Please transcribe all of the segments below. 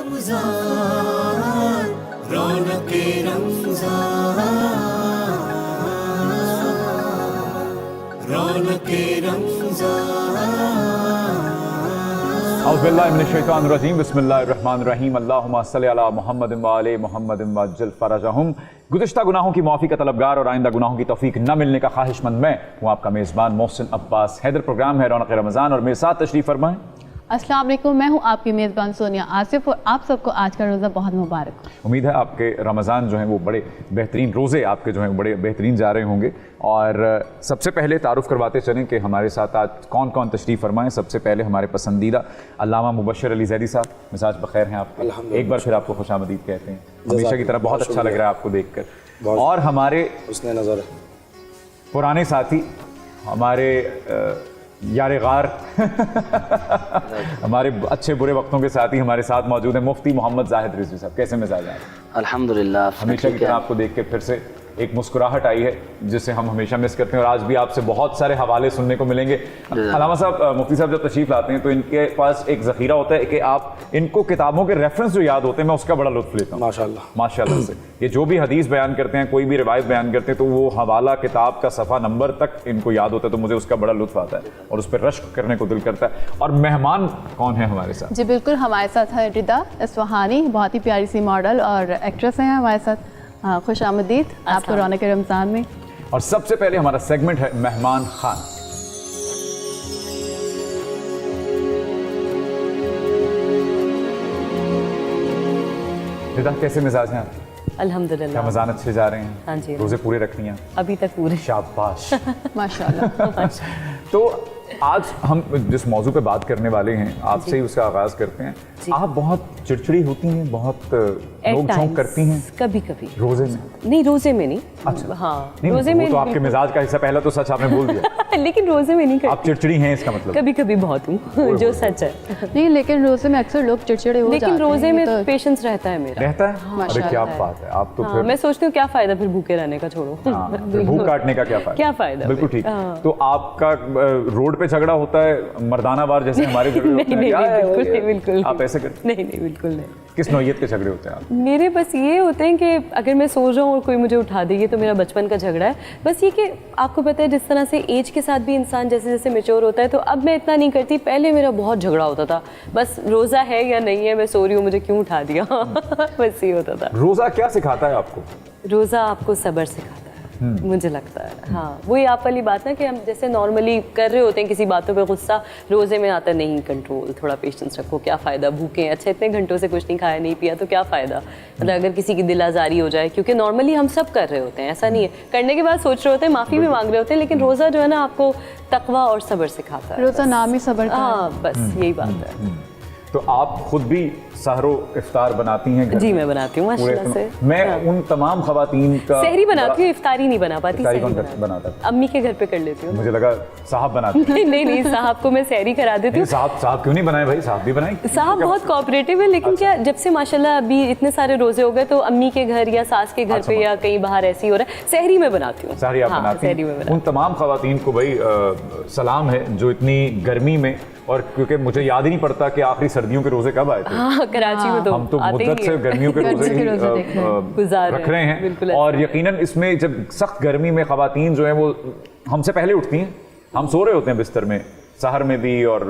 रमज़ान, रौनके रमज़ान, रौनके रमज़ान। औज़ु बिल्लाहि मिनश्शैतानिर रजीम, बिस्मिल्लाहिर रहमानिर रहीम, अल्लाहुम्मा सल्लि अला मुहम्मद व आले मुहम्मद वअज्जिल फरजहुम। गुज़िश्ता गुनाहों की माफ़ी का तलबगार और आइंदा गुनाहों की तौफीक न मिलने का ख्वाहिशमंद मैं हूँ आपका मेज़बान मोहसिन अब्बास हैदर। प्रोग्राम है रौनक रमज़ान और मेरे साथ तशरीफ़ फरमाएं। अस्सलाम वालेकुम, मैं हूँ आपकी मेज़बान सोनिया आसिफ और आप सबको आज का रोज़ा बहुत मुबारक हो। उम्मीद है आपके रमज़ान जो हैं वो बड़े बेहतरीन रोज़े आपके जो हैं बड़े बेहतरीन जा रहे होंगे। और सबसे पहले तारुफ़ करवाते चलें कि हमारे साथ आज कौन कौन तशरीफ़ फरमाएं। सबसे पहले हमारे पसंदीदा अल्लामा मुबश्शिर अली ज़ैदी साहब, मिजाज बखैर हैं आप, एक बार फिर आपको खुशामदीद कहते हैं। हमेशा की तरह बहुत अच्छा लग रहा है आपको देख कर। और हमारे उसने नज़र पुराने साथी, हमारे यार गार हमारे अच्छे बुरे वक्तों के साथ ही हमारे साथ मौजूद हैं मुफ्ती मोहम्मद जाहिद रिजवी साहब। कैसे मिजाज हैं? अल्हम्दुलिल्लाह, हमेशा की तरह आपको देख के फिर से एक मुस्कुराहट आई है जिसे हम हमेशा मिस करते हैं और आज भी आपसे बहुत सारे हवाले सुनने को मिलेंगे। अल्लामा साहब, मुफ्ती साहब जब तशरीफ लाते हैं तो इनके पास एक ज़ख़ीरा होता है कि आप इनको किताबों के रेफरेंस जो याद होते हैं मैं उसका बड़ा लुत्फ़ लेता हूँ माशाल्लाह से। ये जो भी हदीस बयान करते हैं, कोई भी रिवायत बयान करते हैं तो वो हवाला, किताब का सफ़ा नंबर तक इनको याद होता है, तो मुझे उसका बड़ा लुत्फ़ आता है और उस पर रश्क करने को दिल करता है। और मेहमान कौन है हमारे साथ? जी बिल्कुल, हमारे साथ है रिदा इस्फ़हानी, बहुत ही प्यारी सी मॉडल और एक्ट्रेस हैं हमारे साथ। खुश आमदीद आपको रौनक रमज़ान में। और सबसे पहले हमारा सेगमेंट है मेहमान खान। रिदा, कैसे मिजाज हैं आप? अल्हम्दुलिल्लाह, रमज़ान अच्छे जा रहे हैं? हाँ जी, रोजे पूरे रख रही हैं? अभी तक पूरे। शाबाश। माशाल्लाह। तो आज हम जिस मौजू पे बात करने वाले हैं आपसे ही उसका आगाज़ करते हैं। आप बहुत चिड़चिड़ी होती हैं, बहुत नोक झोंक करती हैं? कभी कभी रोजे में? नहीं, रोजे में नहीं। अच्छा, हाँ, नहीं, रोजे वो में तो आपके मिजाज का हिस्सा, पहला तो सच आपने बोल दिया। लेकिन रोजे में नहीं आप करती। चिड़चिड़ी हैं इसका मतलब? कभी कभी बहुत हूँ, जो सच है। नहीं, लेकिन रोज़े में अक्सर लोग चिड़चिड़े हो जाते हैं। लेकिन रोजे में तो पेशेंस रहता है मेरा। रहता है? अरे क्या माशाल्लाह। बात है, आप तो हाँ, फिर मैं सोचती हूँ क्या फायदा फिर भूखे रहने का, छोड़ो। हाँ, फिर भूख काटने का क्या फायदा? क्या फायदा? बिल्कुल ठीक। हाँ। तो आपका रोड पे झगड़ा होता है मर्दाना बार जैसे हमारे झगड़े होते हैं? नहीं, क्या है? बिल्कुल नहीं, बिल्कुल आप ऐसे करते? नहीं, नहीं, बिल्कुल नहीं। किस नौइयत के झगड़े होते हैं आप? मेरे बस ये होते हैं कि अगर मैं सो जाऊँ और कोई मुझे उठा दे, ये तो मेरा बचपन का झगड़ा है। बस ये कि आपको पता है जिस तरह से एज के साथ भी इंसान जैसे जैसे मैच्योर होता है, तो अब मैं इतना नहीं करती। पहले मेरा बहुत झगड़ा होता था, बस रोज़ा है या नहीं है, मैं सो रही हूँ, मुझे क्यों उठा दिया। बस ये होता था। रोजा क्या सिखाता है आपको? रोज़ा आपको सब्र सिखाता है, मुझे लगता है। हाँ, वही आप वाली बात ना कि हम जैसे नॉर्मली कर रहे होते हैं किसी बातों पे गुस्सा, रोज़े में आता नहीं कंट्रोल, थोड़ा पेशेंस रखो, क्या फ़ायदा भूखे हैं, अच्छा इतने घंटों से कुछ नहीं खाया नहीं पिया तो क्या फ़ायदा। मतलब अगर किसी की दिल आज़ारी हो जाए, क्योंकि नॉर्मली हम सब कर रहे होते हैं, ऐसा नहीं है, करने के बाद सोच रहे होते हैं, माफ़ी भी मांग रहे होते हैं, लेकिन रोज़ा जो है ना आपको तकवा और सब्र सिखाता है। रोज़ा नाम ही सब्र का है। हाँ, बस यही बात है। तो आप खुद भी सहरो इफ्तार बनाती हैं घर जी, में? मैं बनाती हूँ माशाल्लाह से। मैं उन तमाम खवातीन का सहरी बनाती हूँ, इफ्तारी नहीं बना पाती। इफ्तारी सहरी कौन बनाता है? अम्मी के घर पे कर लेती हूँ। मुझे लगा साहब बनाते हैं। नहीं नहीं, साहब को मैं सहरी करा देती हूँ। साहब क्यों नहीं बनाए भाई? साहब भी बनाए। साहब बहुत कोऑपरेटिव है, लेकिन क्या जब से माशाल्लाह अभी इतने सारे रोजे हो गए तो अम्मी के घर या सास के घर पे या कहीं बाहर ऐसी हो रहा है, सहरी में बनाती हूँ। सहरी आप बनाती हैं? उन तमाम खवातीन को भाई सलाम है जो इतनी गर्मी में, और क्योंकि मुझे याद ही नहीं पड़ता कि आखिरी सर्दियों के रोजे कब आए थे। हाँ, कराची में तो हम तो मुद्दत से गर्मियों के रोजे ही गुजार रख रहे हैं। और यकीनन इसमें जब सख्त गर्मी में खवातीन जो हैं वो हमसे पहले उठती हैं, हम सो रहे होते हैं बिस्तर में, सहर में भी और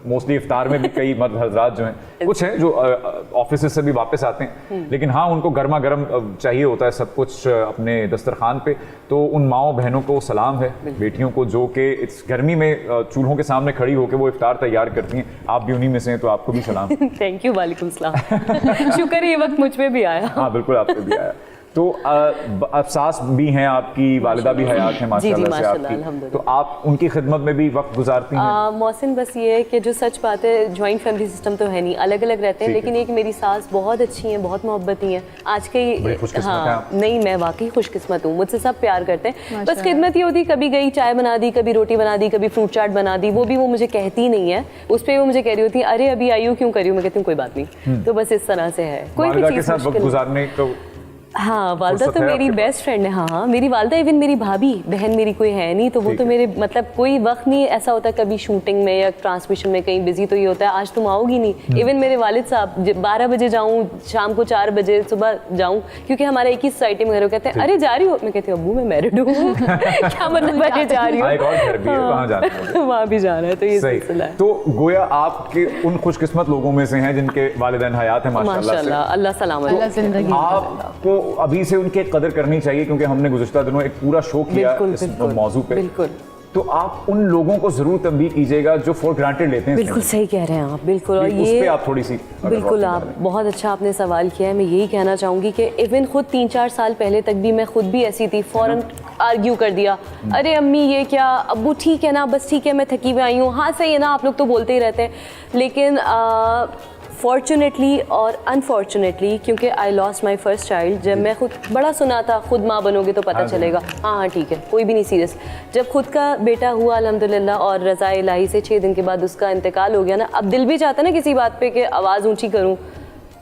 मोस्टली इफ्तार में भी कई मर्द हजरात जो हैं, कुछ हैं जो ऑफिस से भी वापस आते हैं, लेकिन हाँ उनको गर्मा गर्म चाहिए होता है सब कुछ अपने दस्तरखान पे। तो उन माओ बहनों को सलाम है, बेटियों को, जो कि इस गर्मी में चूल्हों के सामने खड़ी होकर वो इफ्तार तैयार करती हैं। आप भी उन्हीं में से हैं तो आपको भी सलाम। थैंक यू, वालेकुम सलाम। शुक्र है ये वक्त मुझ पे भी आया। हाँ बिल्कुल, आप पे भी आया। तो सास भी हैं आपकी, वालिदा भी हयात हैं माशाल्लाह से आपकी, तो आप उनकी खिदमत में भी वक्त गुजारती हैं? मोहसिन, बस ये है कि जो सच बात है, जॉइंट फैमिली सिस्टम तो है नहीं, अलग अलग रहते हैं, लेकिन एक मेरी सास बहुत अच्छी हैं, बहुत मोहब्बती हैं। आज के हाँ नहीं, मैं वाकई खुशकिस्मत हूँ, मुझसे सब प्यार करते हैं। बस खिदमत ये होती, कभी गई चाय बना दी, कभी रोटी बना दी, कभी फ्रूट चाट बना दी, वो भी वो मुझे कहती नहीं है, उस पर वो मुझे कह रही होती है अरे अभी आई हो, क्यों करी हूँ, मैं कहती हूँ कोई बात नहीं। तो बस इस तरह से है। कोई भी चीज़ गुजारने को हाँ वालदा फुर्सत तो है मेरी आपके बेस्ट फ्रेंड है, हाँ मेरी वालदा, इवन मेरी भाभी बहन मेरी कोई है नहीं, तो वो तो मेरे मतलब कोई वक्त नहीं ऐसा होता कभी शूटिंग में या ट्रांसमिशन में कहीं बिजी तो ये होता है आज तुम आओगी नहीं। इवन मेरे वालिद साहब 12 बजे जाऊँ, शाम को 4 बजे सुबह जाऊँ, क्योंकि हमारे एक ही सोसाइटी में घर, कहते हैं अरे जा रही हो, मैं कहती हूँ अब्बू मैं मैरिड हूँ क्या मतलब अरे जा रही एक और घर भी है, वहाँ जाना है। हूँ वहाँ भी जाना है, तो ये सही। सिलसिला है। तो गोया आपके उन खुशकिस्मत लोगों में से हैं जिनके वालिदैन हयात हैं माशाल्लाह से। माशाल्लाह, अल्लाह सलामत अल्लाह रखे। जिंदगी आपको अभी से उनकी कदर करनी चाहिए, क्योंकि हमने गुज़श्ता दिनों एक पूरा शो किया बिल्कुल, इस बिल्कुल, मौजू पे। बिल्कुल। तो आप उन लोगों को जरूर तंबीह कीजिएगा जो फॉर ग्रांटेड लेते हैं। बिल्कुल सही कह रहे हैं आप, बिल्कुल। और उस ये पे आप थोड़ी सी अगर बिल्कुल रोशनी आप डालें। बहुत अच्छा आपने सवाल किया है। मैं यही कहना चाहूँगी कि इवन खुद 3-4 साल पहले तक भी मैं खुद भी ऐसी थी, फ़ौरन आर्ग्यू कर दिया, अरे अम्मी ये क्या, अब्बू ठीक है ना, बस ठीक है मैं थकी हुई आई हूँ, हाँ सही है ना, आप लोग तो बोलते ही रहते हैं। लेकिन फॉर्चुनेटली और अनफॉर्चुनेटली, क्योंकि I lost my first child, जब मैं खुद बड़ा सुना था खुद माँ बनोगे तो पता चलेगा, हाँ हाँ ठीक है कोई भी नहीं सीरियस। जब खुद का बेटा हुआ अल्हम्दुलिल्लाह और रज़ा इलाही से 6 दिन के बाद उसका इंतकाल हो गया ना, अब दिल भी चाहता है ना किसी बात पे कि आवाज़ ऊंची करूँ,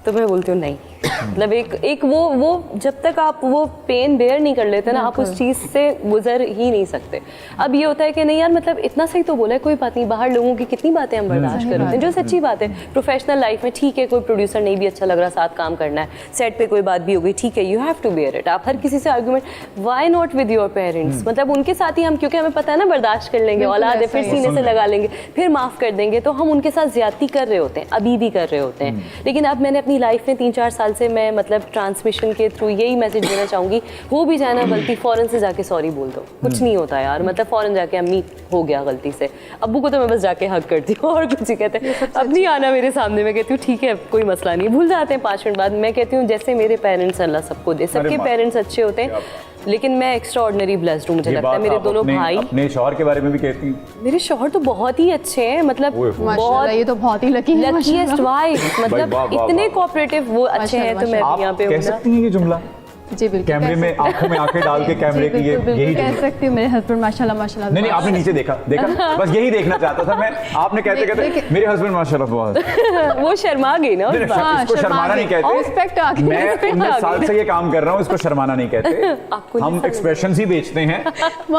तो मैं बोलती हूँ नहीं। मतलब एक वो जब तक आप वो पेन बेयर नहीं कर लेते ना, आप उस चीज़ से गुजर ही नहीं सकते। अब ये होता है कि नहीं यार, मतलब इतना सही तो बोला है, कोई बात नहीं, बाहर लोगों की कितनी बातें हम बर्दाश्त कर लेते हैं, जो सच्ची बात है। प्रोफेशनल लाइफ में ठीक है, कोई प्रोड्यूसर नहीं भी अच्छा लग रहा, साथ काम करना है, सेट पे कोई बात भी हो गई, ठीक है, you have to bear it. आप हर किसी से argument, why not with your parents, मतलब उनके साथ ही हम, क्योंकि हमें पता है ना बर्दाश्त कर लेंगे, औलाद है, फिर सीने से लगा लेंगे, फिर माफ़ कर देंगे, तो हम उनके साथ ज्यादती कर रहे होते हैं, अभी भी कर रहे होते हैं। लेकिन अब मैंने अपनी लाइफ में 3-4 साल से मैं मतलब ट्रांसमिशन के थ्रू यही मैसेज देना चाहूँगी, हो भी जाए ना गलती, फ़ौरन से जाके सॉरी बोल दो, कुछ नहीं होता यार। मतलब फ़ौरन जाके अम्मी हो गया गलती से, अब्बू को तो मैं बस जाके हक करती हूँ और कुछ ही कहते हैं, अब नहीं आना मेरे सामने, मैं कहती हूँ ठीक है कोई मसला नहीं, भूल जाते हैं 5 मिनट बाद। मैं कहती हूँ जैसे मेरे पेरेंट्स, अल्लाह सबको दे, सबके पेरेंट्स अच्छे होते हैं, लेकिन मैं एक्स्ट्रा ऑर्डिनरी ब्लेस्ड हूँ, मुझे लगता है। मेरे दोनों भाई, अपने शौहर के बारे में भी कहती हैं? मेरे शौहर तो बहुत ही अच्छे हैं, मतलब माशाल्लाह, ये तो बहुत ही लकी है, लकीएस्ट वाइफ, मतलब वाह, वाह, इतने वाह। कोऑपरेटिव वो अच्छे हैं, तो मैं आप भी यहाँ पे कह हूँ ना। सकती हैं ये जुमला जी बिल्कुल कैमरे में, आंखों में आंखें डाल के कैमरे की, ये यही कह जुमला? सकती हूँ, मेरे हस्बैंड माशाल्लाह माशाल्लाह। नहीं नहीं, आपने नीचे देखा, बस यही देखना चाहता था मैं। आपने कहते कहते मेरे हस्बैंड माशाल्लाह बहुत वो शर्मा गई ना उस नहीं, बात। इसको शर्माना नहीं रिस्पेक्ट आ कहते। गई, मैं respect 19 आ साल गई। से ये काम कर रहा हूँ, इसको शर्माना नहीं कहते। आपको नहीं हम समझ एक्सप्रेशंस ही बेचते हैं।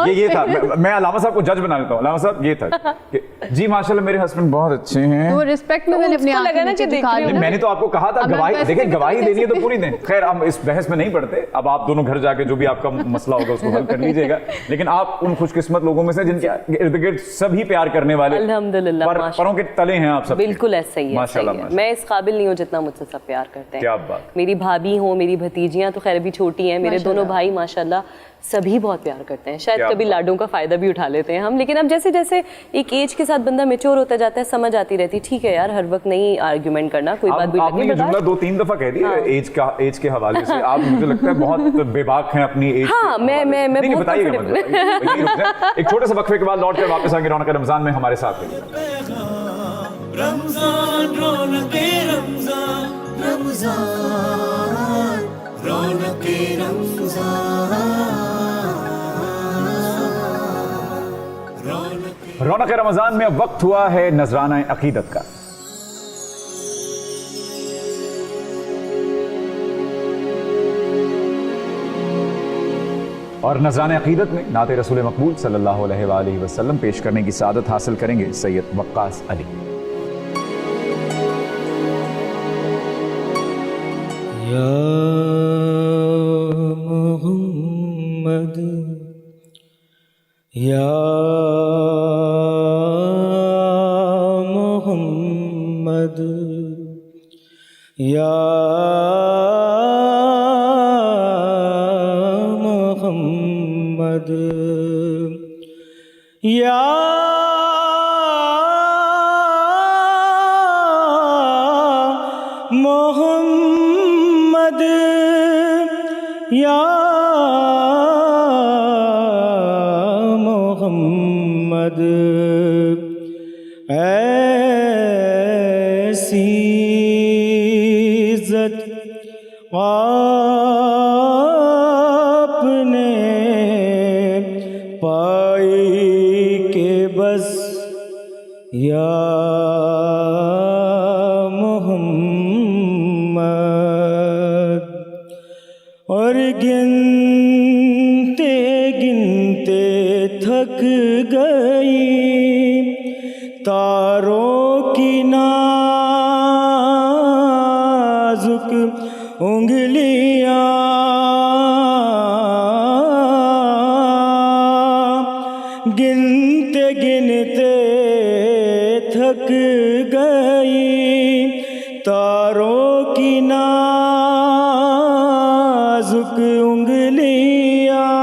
ये था, मैं अलामा साहब को जज बना लेता हूँ। अलामा साहब ये था कि जी माशाल्लाह मेरे हस्बैंड बहुत अच्छे हैं। वो रिस्पेक्ट में मैंने अपनी उसको लगा ना आंखें कि नीचे दिखा देख ली नहीं, मैंने तो आपको कहा था अब मैं गवाही, वैसे देखिए भी गवाही कैसे देनी है तो पूरी दें। खैर हम इस बहस में नहीं पड़ते, अब आप दोनों घर जाके जो भी आपका मसला होगा उसको हल कर लीजिएगा। लेकिन आप उन खुशकिस्मत लोगों में से जिनके इर्द गिर्द सभी प्यार करने वाले, अल्हम्दुलिल्लाह, परों के तले हैं आप सब। बिल्कुल ऐसा ही है, माशाल्लाह, सही है। मैं इस काबिल नहीं हूँ जितना मुझसे सब प्यार करते हैं। क्या बात। मेरी भाभी हो, मेरी भतीजियाँ तो खैर अभी छोटी हैं, मेरे दोनों भाई माशाल्लाह सभी बहुत प्यार करते हैं। शायद कभी लाडों का फायदा भी उठा लेते हैं हम, लेकिन अब जैसे जैसे एक एज के साथ बंदा मेच्योर होता जाता है, समझ आती रहती है, ठीक है यार हर वक्त नहीं आर्ग्यूमेंट करना, कोई बात भी आपने ये जुमला 2-3 दफा कह दिया एज के हवाले से। आप मुझे लगता है बहुत बेबाक हैं अपनी एज। हाँ, मैं नहीं, बहुत बताइएगा मत, बताइएगा। यहीं रुक जाएं। एक छोटे से वक्फे के बाद लौट कर वापस आएंगे रौनक रमजान में हमारे साथ रहिए। रमजान रौनके रमजान, रमजान रौनके रमजान, रौनक रमजान में अब वक्त हुआ है नजराना अकीदत का। और नजराना अकीदत में नाते रसूल मकबूल सल्लल्लाहु अलैहि वसल्लम पेश करने की सादत हासिल करेंगे सैयद वक्कास अली। या मोहम्मद या मोहम्मद या मोहम्मद या मोहम्मद या मोहम्मद ऐसी इज़्ज़त आपने पाई के बस या मोहम्मद। और گنتے گنتے تھک گئی تاروں کی نازک انگلیاں، گنتے گنتے تھک گئی تاروں کی نازک انگلیاں،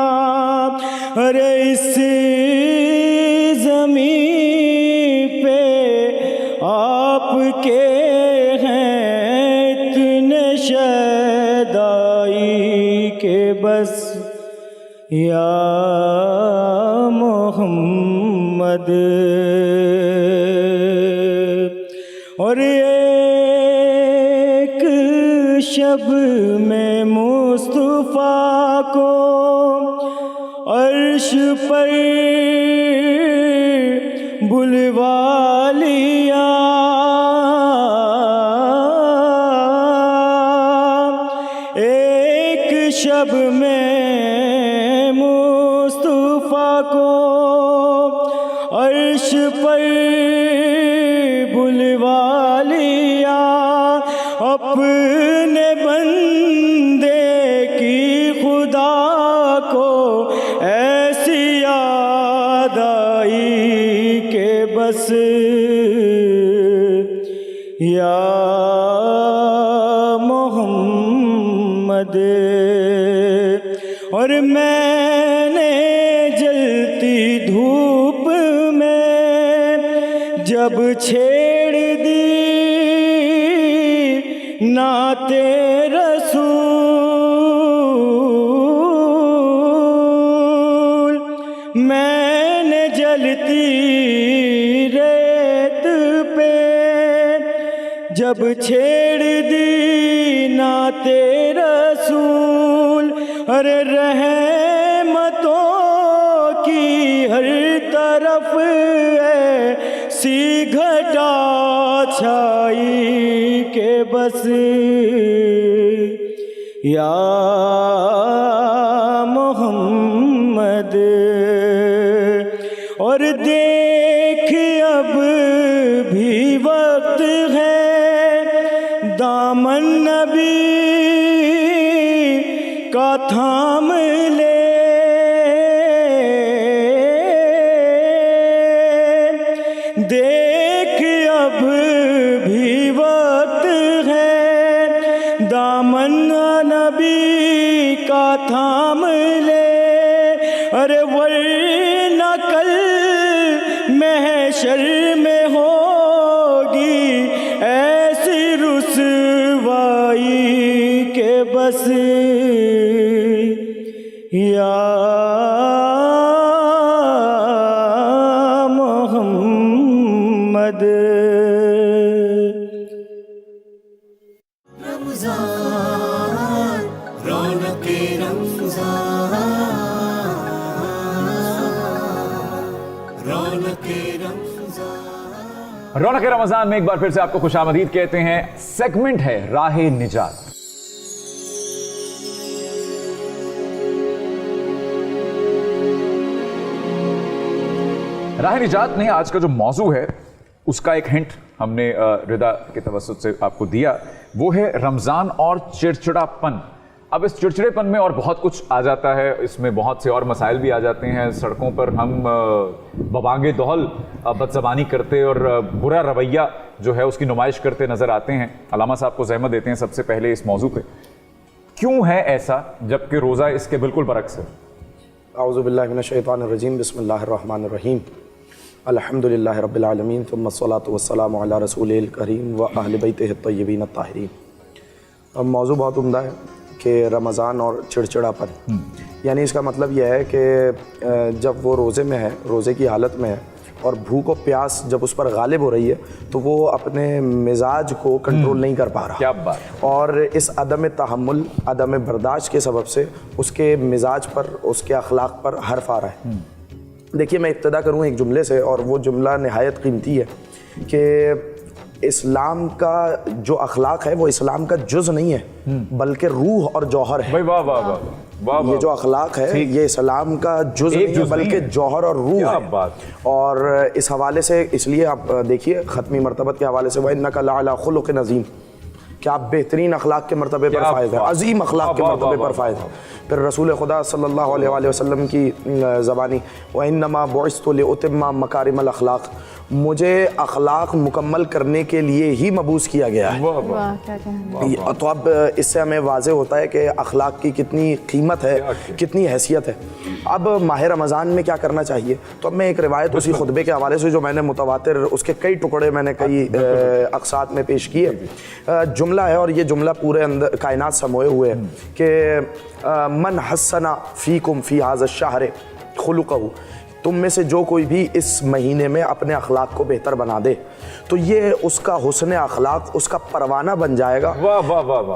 ارے اس زمین پہ آپ کے ہیں اتنے شیدائی کہ بس یا محمد، اور ایک شب میں مصطفیٰ کو عرش پر بلوا لیا، ایک شب میں مصطفیٰ کو عرش پر بلوا لیا، اپنے بندے کی خدا کو ایسی یاد آئی کہ بس یا محمد، اور میں نے جلتی دھوپ میں جب چھیڑ دی نعت رسول، میں نے جلتی ریت پہ جب چھیڑ دی نعت رسول، ارے رحمتوں کی ہر طرف ایسی گھٹا چھائی کہ بس یا محمد، اور دیکھ اب بھی وقت ہے دامن نبی کا تھام لے، دیکھ اب بھی وقت ہے دامن نبی کا تھام لے، ارے ورنہ کل محشر میں ہوگی ایسی رسوائی کہ بس یا محمد۔ رمضان رونق رمضان، رونق رمضان، رونق رمضان میں ایک بار پھر سے آپ کو خوش آمدید کہتے ہیں۔ سیگمنٹ ہے راہ نجات۔ راہ نجات میں آج کا جو موضوع ہے اس کا ایک ہنٹ ہم نے رضا کے توسط سے آپ کو دیا، وہ ہے رمضان اور چڑچڑا پن۔ اب اس چڑچڑے پن میں اور بہت کچھ آ جاتا ہے، اس میں بہت سے اور مسائل بھی آ جاتے ہیں۔ سڑکوں پر ہم ببانگ دہل بدزبانی کرتے اور برا رویہ جو ہے اس کی نمائش کرتے نظر آتے ہیں۔ علامہ صاحب کو زحمت دیتے ہیں سب سے پہلے اس موضوع پہ، کیوں ہے ایسا جبکہ روزہ اس کے بالکل برعکس ہے؟ اعوذ باللہ من الشیطان الرجیم، بسم اللہ الرحمن الرحیم، الحمدللہ رب العالمین، ثم الصلاۃ والسلام علی رسول الکریم و اہل بیتہ الطیبین الطاہرین۔ اب موضوع بہت عمدہ ہے کہ رمضان اور چڑچڑا پن، یعنی اس کا مطلب یہ ہے کہ جب وہ روزے میں ہے، روزے کی حالت میں ہے اور بھوک و پیاس جب اس پر غالب ہو رہی ہے تو وہ اپنے مزاج کو کنٹرول نہیں کر پا رہا، کیا بات، اور اس عدم تحمل، عدم برداشت کے سبب سے اس کے مزاج پر، اس کے اخلاق پر حرف آ رہا ہے۔ دیکھیے میں ابتدا کروں ایک جملے سے، اور وہ جملہ نہایت قیمتی ہے کہ اسلام کا جو اخلاق ہے وہ اسلام کا جز نہیں ہے بلکہ روح اور جوہر ہے. بھائی واہ واہ واہ واہ واہ. یہ جو اخلاق ہے یہ اسلام کا جز نہیں ہے بلکہ جوہر اور روح ہے. اور اس حوالے سے اس لیے آپ دیکھیے ختمی مرتبت کے حوالے سے وَإِنَّكَ لَعَلَىٰ خُلُقٍ عَظِيمٍ کہ آپ بہترین اخلاق کے مرتبے پر فائز ہیں, عظیم اخلاق کے مرتبے پر فائز ہیں. پھر رسول خدا صلی اللہ علیہ وآلہ وسلم کی زبانی وَإِنَّمَا بُعِثْتُ لِأُتِمَّ مَكَارِمَ الْأَخْلَاق, مجھے اخلاق مکمل کرنے کے لیے ہی مبعوث کیا گیا ہے. واہ کیا کہنا. تو اب اس سے ہمیں واضح ہوتا ہے کہ اخلاق کی کتنی قیمت ہے, کتنی حیثیت ہے. اب ماہ رمضان میں کیا کرنا چاہیے, تو اب میں ایک روایت اسی خطبے کے حوالے سے جو میں نے متواتر اس کے کئی ٹکڑے میں نے کئی اقساط میں پیش کیے, جملہ ہے اور یہ جملہ پورے اندر کائنات سموئے ہوئے ہیں کہ من حسن فیکم فی ھذا الشہر خلقہ, تم میں سے جو کوئی بھی اس مہینے میں اپنے اخلاق کو بہتر بنا دے تو یہ اس کا حسن اخلاق اس کا پروانہ بن جائے گا.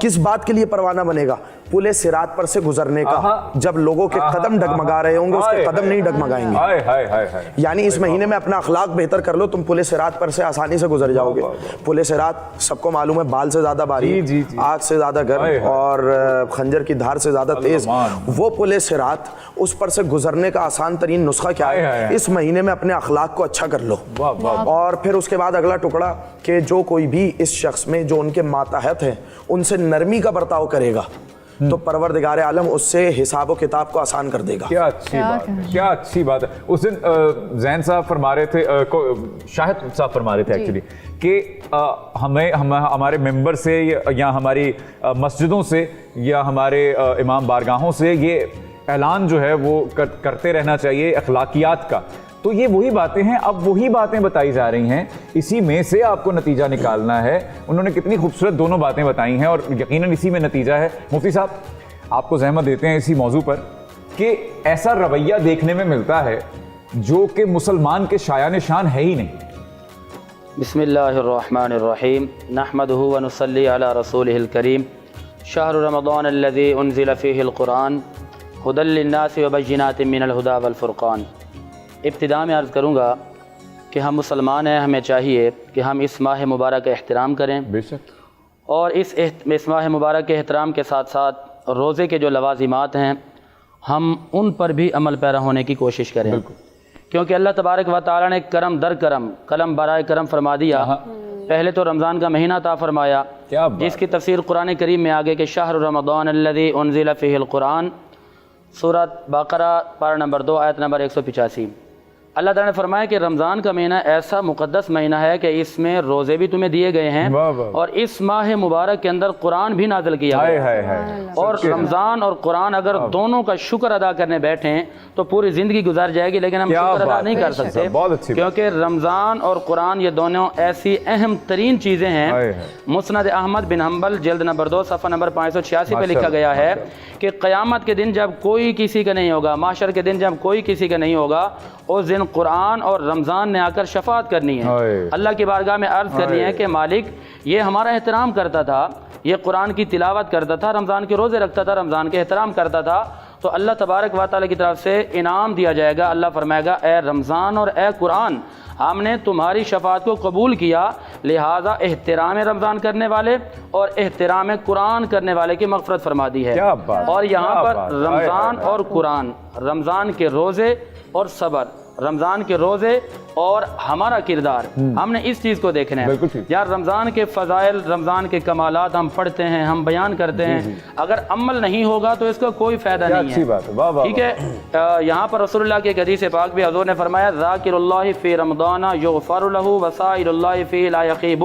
کس بات کے لیے پروانہ بنے گا؟ پل صراط پر سے گزرنے کا. جب لوگوں کے قدم ڈگمگا رہے ہوں گے اس کے قدم نہیں ڈگمگائیں گے. یعنی اس مہینے میں اپنا اخلاق بہتر کر لو, تم پل صراط پر سے آسانی سے گزر جاؤ گے. پل صراط سب کو معلوم ہے بال سے زیادہ باریک, آگ سے زیادہ گرم اور خنجر کی دھار سے زیادہ تیز. وہ پل صراط, اس پر سے گزرنے کا آسان ترین نسخہ کیا ہے؟ اس مہینے میں اپنے اخلاق کو اچھا کر لو. اور پھر اس کے بعد اگلا ٹکڑا کہ جو کوئی بھی اس شخص میں جو ان کے ماتحت ہیں ان سے نرمی کا برتاؤ کرے گا تو پروردگار عالم اس سے حساب و کتاب کو آسان کر دے گا. کیا اچھی بات ہے, کیا اچھی بات ہے. اس دن زین صاحب فرما رہے تھے, شاہد صاحب فرما رہے تھے ایکچولی کہ ہمیں ہمارے ممبر سے یا ہماری مسجدوں سے یا ہمارے امام بارگاہوں سے یہ اعلان جو ہے وہ کرتے رہنا چاہیے اخلاقیات کا. تو یہ وہی باتیں ہیں, اب وہی باتیں بتائی جا رہی ہیں, اسی میں سے آپ کو نتیجہ نکالنا ہے. انہوں نے کتنی خوبصورت دونوں باتیں بتائی ہیں اور یقیناً اسی میں نتیجہ ہے. مفتی صاحب آپ کو زحمت دیتے ہیں اسی موضوع پر کہ ایسا رویہ دیکھنے میں ملتا ہے جو کہ مسلمان کے شایان شان ہے ہی نہیں. بسم اللہ الرحمن الرحیم نحمدہ ونصلی علی رسولہ الکریم شہر رمضان الذی انزل فیہ القرآن ھدی للناس وبینات من الھدی والفرقان. ابتدا میں عرض کروں گا کہ ہم مسلمان ہیں, ہمیں چاہیے کہ ہم اس ماہ مبارک کا احترام کریں. بے شک. اور اس ماہ مبارک کے احترام کے ساتھ ساتھ روزے کے جو لوازمات ہیں ہم ان پر بھی عمل پیرا ہونے کی کوشش کریں. کیونکہ اللہ تبارک و تعالیٰ نے کرم در کرم, قلم برائے کرم فرما دیا. پہلے تو رمضان کا مہینہ عطا فرمایا جس کی تفسیر قرآن کریم میں آگے کہ شہر رمضان الذی انزل فیہ القرآن, سورۃ بقرہ پارہ نمبر 2 آیت نمبر 185. اللہ تعالیٰ نے فرمایا کہ رمضان کا مہینہ ایسا مقدس مہینہ ہے کہ اس میں روزے بھی تمہیں دیے گئے ہیں اور اس ماہ مبارک کے اندر قرآن بھی نازل کیا گیا ہے. اور رمضان اور قرآن اگر دونوں کا شکر ادا کرنے بیٹھیں تو پوری زندگی گزار جائے گی, لیکن ہم شکر ادا نہیں کر سکتے کیونکہ رمضان اور قرآن یہ دونوں ایسی اہم ترین چیزیں ہیں. مسند احمد بن حنبل جلد نمبر 2 صفحہ نمبر 586 پہ لکھا گیا ہے کہ قیامت کے دن جب کوئی کسی کا نہیں ہوگا, محشر کے دن جب کوئی کسی کا نہیں ہوگا, اس دن قرآن اور رمضان نے آ کر شفاعت کرنی ہے, اللہ کی بارگاہ میں عرض کرنی ہے کہ مالک یہ ہمارا احترام کرتا تھا, یہ قرآن کی تلاوت کرتا تھا, رمضان کے روزے رکھتا تھا, رمضان کے احترام کرتا تھا, تو اللہ تبارک و تعالیٰ کی طرف سے انعام دیا جائے گا. اللہ فرمائے گا اے رمضان اور اے قرآن, ہم نے تمہاری شفاعت کو قبول کیا, لہٰذا احترام رمضان کرنے والے اور احترام قرآن کرنے والے کی مغفرت فرما دی ہے. اور یہاں پر رمضان اور قرآن, رمضان کے روزے اور صبر, رمضان کے روزے اور ہمارا کردار, ہم نے اس چیز کو دیکھنا ہے. یار رمضان کے فضائل, رمضان کے کمالات ہم پڑھتے ہیں, ہم بیان کرتے ہیں, اگر عمل نہیں ہوگا تو اس کا کوئی فائدہ نہیں ہے. ٹھیک ہے, یہاں پر رسول اللہ کے حدیث پاک بھی حضور نے فرمایا ذاکر اللہ فی رمضان یغفر لہ وسائر اللہ فی لا یخیب,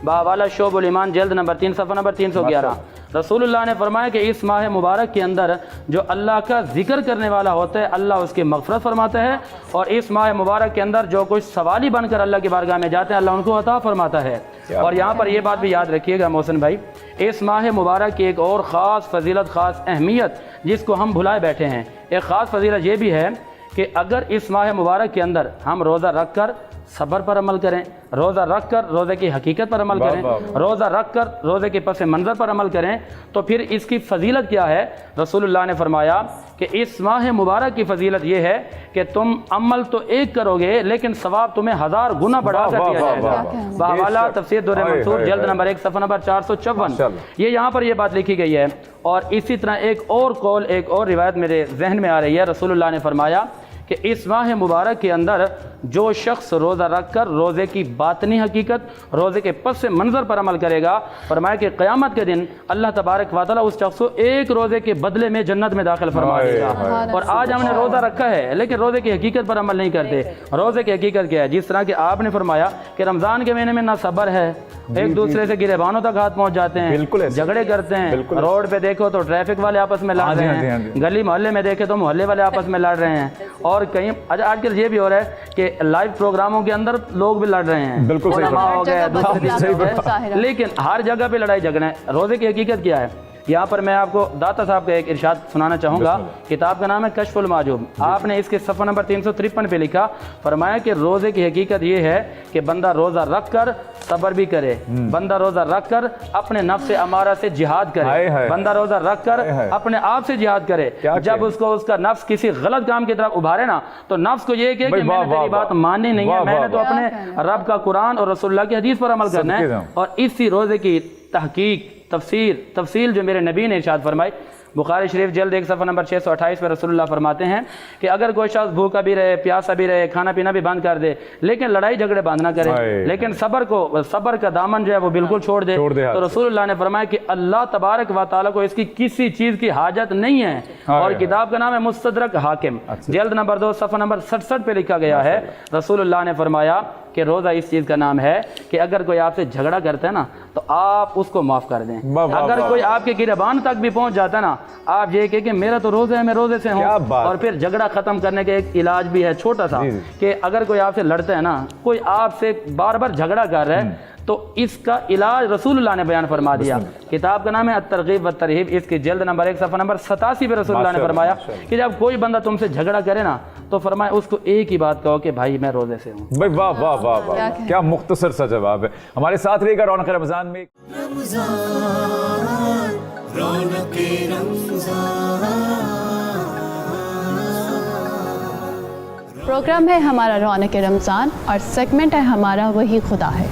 بحوالہ شعب الایمان جلد نمبر 3 صفحہ نمبر 311. رسول اللہ نے فرمایا کہ اس ماہ مبارک کے اندر جو اللہ کا ذکر کرنے والا ہوتا ہے اللہ اس کی مغفرت فرماتا ہے, اور اس ماہ مبارک کے اندر جو کچھ سوالی بن کر اللہ کی بارگاہ میں جاتے ہیں اللہ ان کو عطا فرماتا ہے. اور یہاں پر یہ بات بھی یاد رکھیے گا محسن بھائی, اس ماہ مبارک کی ایک اور خاص فضیلت, خاص اہمیت جس کو ہم بھلائے بیٹھے ہیں, ایک خاص فضیلت یہ بھی ہے کہ اگر اس ماہ مبارک کے اندر ہم روزہ رکھ کر सब्र पर अमल करें, रोज़ा रख कर रोज़े की हकीकत पर अमल करें, रोज़ा रख कर रोज़े के पस मंज़र पर अमल करें, तो फिर इसकी फ़जीलत क्या है? रसूलुल्लाह ने फरमाया कि इस माह मुबारक की फ़जीलत ये है कि तुम अमल तो एक करोगे लेकिन सवाब तुम्हें 1000 गुना बढ़ा कर दिया जाएगा। बावाला तफसीर दुर्र मंसूर जल्द नंबर 1 सफ़ा नंबर 454 ये यहाँ पर ये बात लिखी गई है। और इसी तरह एक और कौल, एक और रिवायत मेरे जहन में आ रही है। रसूलुल्लाह ने फरमाया कि इस माह मुबारक के अंदर जो शख्स रोज़ा रख कर रोज़े की बातनी हकीकत, रोज़े के पस मंज़र पर अमल करेगा, फरमाया कि क़यामत के दिन अल्लाह तबारक व तआला उस शख्स को एक रोज़े के बदले में जन्नत में दाखिल फरमा देगा। और आज हमने रोज़ा रखा है लेकिन रोज़े की हकीकत पर अमल नहीं करते। रोज़े की हकीकत क्या है? जिस तरह कि आपने फरमाया कि रमज़ान के महीने में ना सब्र है, एक दूसरे से गिरेबानों तक हाथ पहुँच जाते हैं, झगड़े करते हैं, रोड पे देखो तो ट्रैफिक वाले आपस में लड़ रहे हैं, गली मोहल्ले में देखे तो मोहल्ले वाले आपस में लड़ रहे हैं, और कहीं आजकल ये भी हो रहा है कि लाइव प्रोग्रामों के अंदर लोग भी लड़ रहे हैं, बिल्कुल सही हो गया, लेकिन हर जगह पे लड़ाई झगड़े। रोज़े की हकीकत क्या है? यहाँ पर मैं आपको दाता साहब का एक इरशाद सुनाना चाहूँगा। किताब का नाम है कश्फुल माजूब। आपने इसके सफ़ा नंबर 353 पे लिखा, फरमाया कि रोज़े की हकीकत ये है कि बंदा रोज़ा रख कर सब्र भी करे, बंदा रोज़ा रख कर अपने नफ्स से अमारा से जिहाद करे, बंदा रोज़ा रख कर अपने आप से जिहाद करे। जब उसको उसका नफ्स किसी गलत काम की तरफ उभारे ना, तो नफ्स को ये कहे कि मैंने तेरी बात माननी नहीं है, मैंने तो अपने रब का कुरान और रसूलुल्लाह की हदीस पर अमल करना है। और इसी रोज़े की तहकीक तफसील जो मेरे नबी ने इरशाद फरमाई, बुखारी शरीफ जल्द 1 सफ़ा नंबर 628 पर रसूलुल्लाह फरमाते हैं कि अगर कोई शख्स भूखा भी रहे, प्यासा भी रहे, खाना पीना भी बंद कर दे, लेकिन लड़ाई झगड़े बंद ना करे, लेकिन सब्र का दामन जो है वो बिल्कुल छोड़ दे, तो रसूलुल्लाह ने फरमाया कि अल्लाह तबारक व तआला को इसकी किसी चीज़ की हाजत नहीं है। और किताब का नाम है मुस्तदरक हाकिम, जल्द नंबर 2 सफ़ा नंबर 67 पे लिखा गया है। रसूलुल्लाह ने फरमाया कि रोज़ा इस चीज़ का नाम है कि अगर कोई आपसे झगड़ा करता है ना तो आप उसको माफ़ कर दें। अगर कोई आपके गिरबान तक भी पहुंच जाता है ना, आप ये कहें कि मेरा तो रोज़ा है, मैं रोज़े से हूँ। और फिर झगड़ा ख़त्म करने का एक इलाज भी है छोटा सा, कि अगर कोई आपसे लड़ता है ना, कोई आपसे बार बार झगड़ा कर रहा है, तो इसका इलाज रसूलुल्लाह ने बयान फरमा दिया। किताब का नाम है अत-तरगीब व तरहीब, इसके जल्द नंबर 1 सफ़ा नंबर 87 पे रसूलुल्लाह ने फरमाया कि जब कोई बंदा तुमसे झगड़ा करे ना, तो फरमाए उसको एक ही बात कहो कि भाई मैं रोज़े से हूँ। भाई वाह वाह वाह वाह, क्या मुख्तसर सा जवाब है। हमारे साथ रहेगा रौनक रमज़ान में प्रोग्राम है हमारा रौनक रमज़ान और सेगमेंट है हमारा वही खुदा है।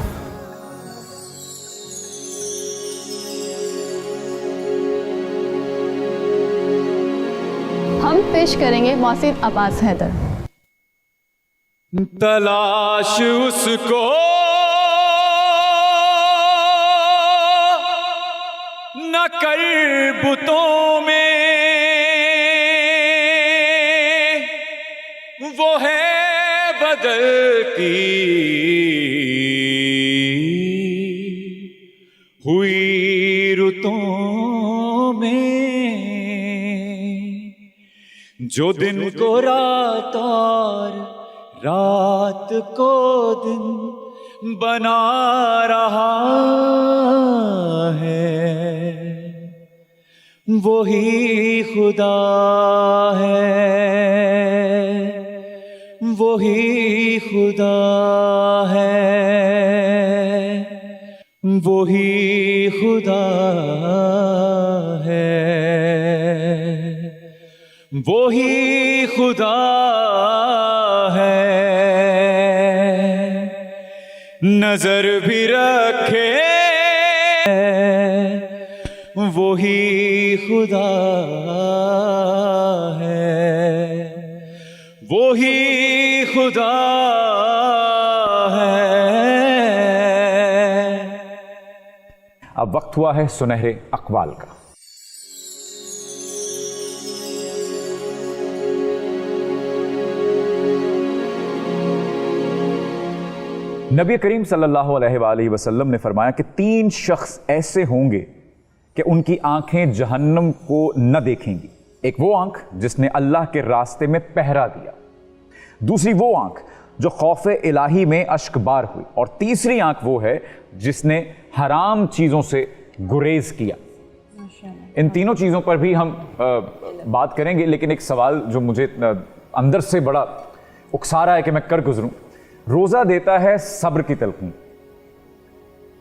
हम पेश करेंगे मौसीद अब्बास हैदर। तलाश उसको न कर बुतों में, वो है बदलती हुई रुतों में, जो दिन को रात और रात को दिन बना रहा है, वही खुदा है, वही खुदा है, वही खुदा है, वही खुदा है। नजर भी रखे वही खुदा है, वही खुदा है। अब वक्त हुआ है सुनहरे अक़वाल का। नबी करीम सल्लल्लाहु अलैहि वसल्लम ने फरमाया कि 3 शख्स ऐसे होंगे कि उनकी आंखें जहन्नम को न देखेंगी। एक वो आंख जिसने अल्लाह के रास्ते में पहरा दिया, दूसरी वो आंख जो खौफ इलाही में अश्कबार हुई, और तीसरी आंख वो है जिसने हराम चीज़ों से गुरेज किया। इन तीनों चीज़ों पर भी हम बात करेंगे, लेकिन एक सवाल जो मुझे अंदर से बड़ा उकसा रहा है कि मैं कर गुजरूं, रोजा देता है सब्र की तलकीन,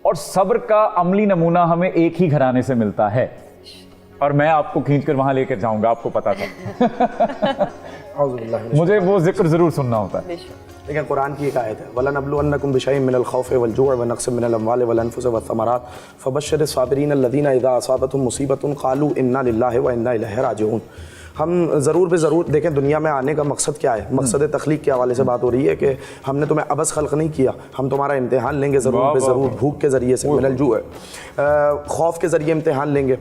और सब्र का अमली नमूना हमें एक ही घराने से मिलता है, और मैं आपको खींचकर वहां लेकर जाऊंगा, आपको पता था। मुझे वो जिक्र जरूर सुनना होता है। लेकिन कुरान की एक आयत है, वलनब्लुवन्नकुम बिशैइन मिनल खौफि वल जुअ व नक्सिम मिनल अम्वालि वल अनफुसि वथ थमरात फबश्शिरिस साबिरीन अल्लज़ीना इज़ा असाबतहुम मुसीबतुन क़ालू इन्ना लिल्लाहि व इन्ना इलैहि राजिऊन। हम ज़रूर बे ज़रूर देखें, दुनिया में आने का मकसद क्या है, मकसद तख्लीक के हवाले से बात हो रही है कि हमने तुम्हें अबस खल्क नहीं किया, हम तुम्हारा इम्तिहान लेंगे ज़रूर बे ज़रूर, भूख के ज़रिए से, मिनल जुअ खौफ के ज़रिए इम्तिहान लेंगे,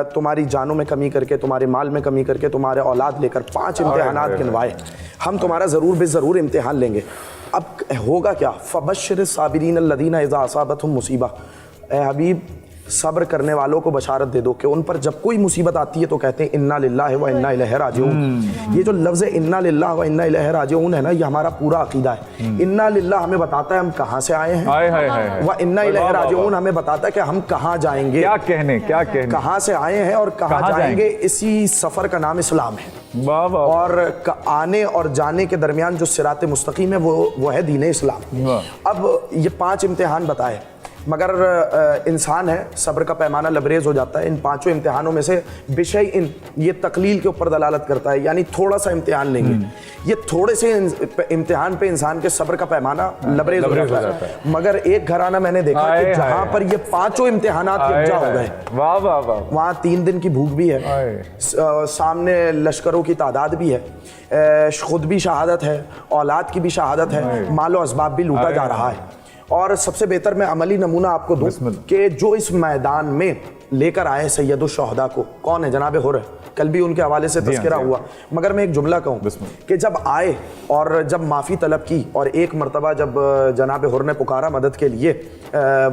तुम्हारी जानों में कमी करके, तुम्हारे माल में कमी करके, तुम्हारे औलाद लेकर 5 इम्तिहानात गिनवाए, हम तुम्हारा ज़रूर बे ज़रूर इम्तिहान लेंगे। अब होगा क्या, फबश्शिरिस साबिरीन अल्लज़ीना इज़ा असाबतहुम मुसीबा, ए हबीब सब्र करने वालों को बशारत दे दो कि उन पर जब कोई मुसीबत आती है तो कहते हैं इन्ना लिल्लाहि व इन्ना इलैहि राजिऊन। ये जो लफ्ज़ इन्ना लिल्लाहि व इन्ना इलैहि राजिऊन है ना, ये हमारा पूरा अकीदा है। इन्ना लिल्लाह हमें बताता है हम कहाँ से आए हैं, व इन्ना इलैहि राजिऊन हमें बताता है कि हम कहाँ जाएंगे, क्या कहने कहाँ से आए हैं और कहाँ जाएंगे। इसी सफ़र का नाम इस्लाम है। और आने और जाने के दरमियान जो सिरात मुस्तकीम है वो है दीन इस्लाम। अब ये 5 इम्तिहान बताए, मगर इंसान है, सब्र का पैमाना लबरेज हो जाता है। इन 5 इम्तिहानों में से बिशय इन ये तकलील के ऊपर दलालत करता है, यानी थोड़ा सा इम्तिहान लेंगे, ये थोड़े से इम्तिहान पे इंसान के सब्र का पैमाना लबरेज हो जाता है। मगर एक घराना मैंने देखा कि जहाँ पर ये 5 इम्तिहानात यकजा हो गए, वहाँ 3 दिन की भूख भी है, सामने लश्करों की तादाद भी है, खुद भी शहादत है, औलाद की भी शहादत है, मालो असबाब भी लूटा जा रहा है। और सबसे बेहतर मैं अमली नमूना आपको दूं कि जो इस मैदान में लेकर आए सैयदुश शोहदा को, कौन है, जनाब हुर, कल भी उनके हवाले से तज़किरा हुआ, मगर मैं एक जुमला कहूँ कि जब आए और जब माफ़ी तलब की और एक मरतबा जब जनाब हुर ने पुकारा मदद के लिए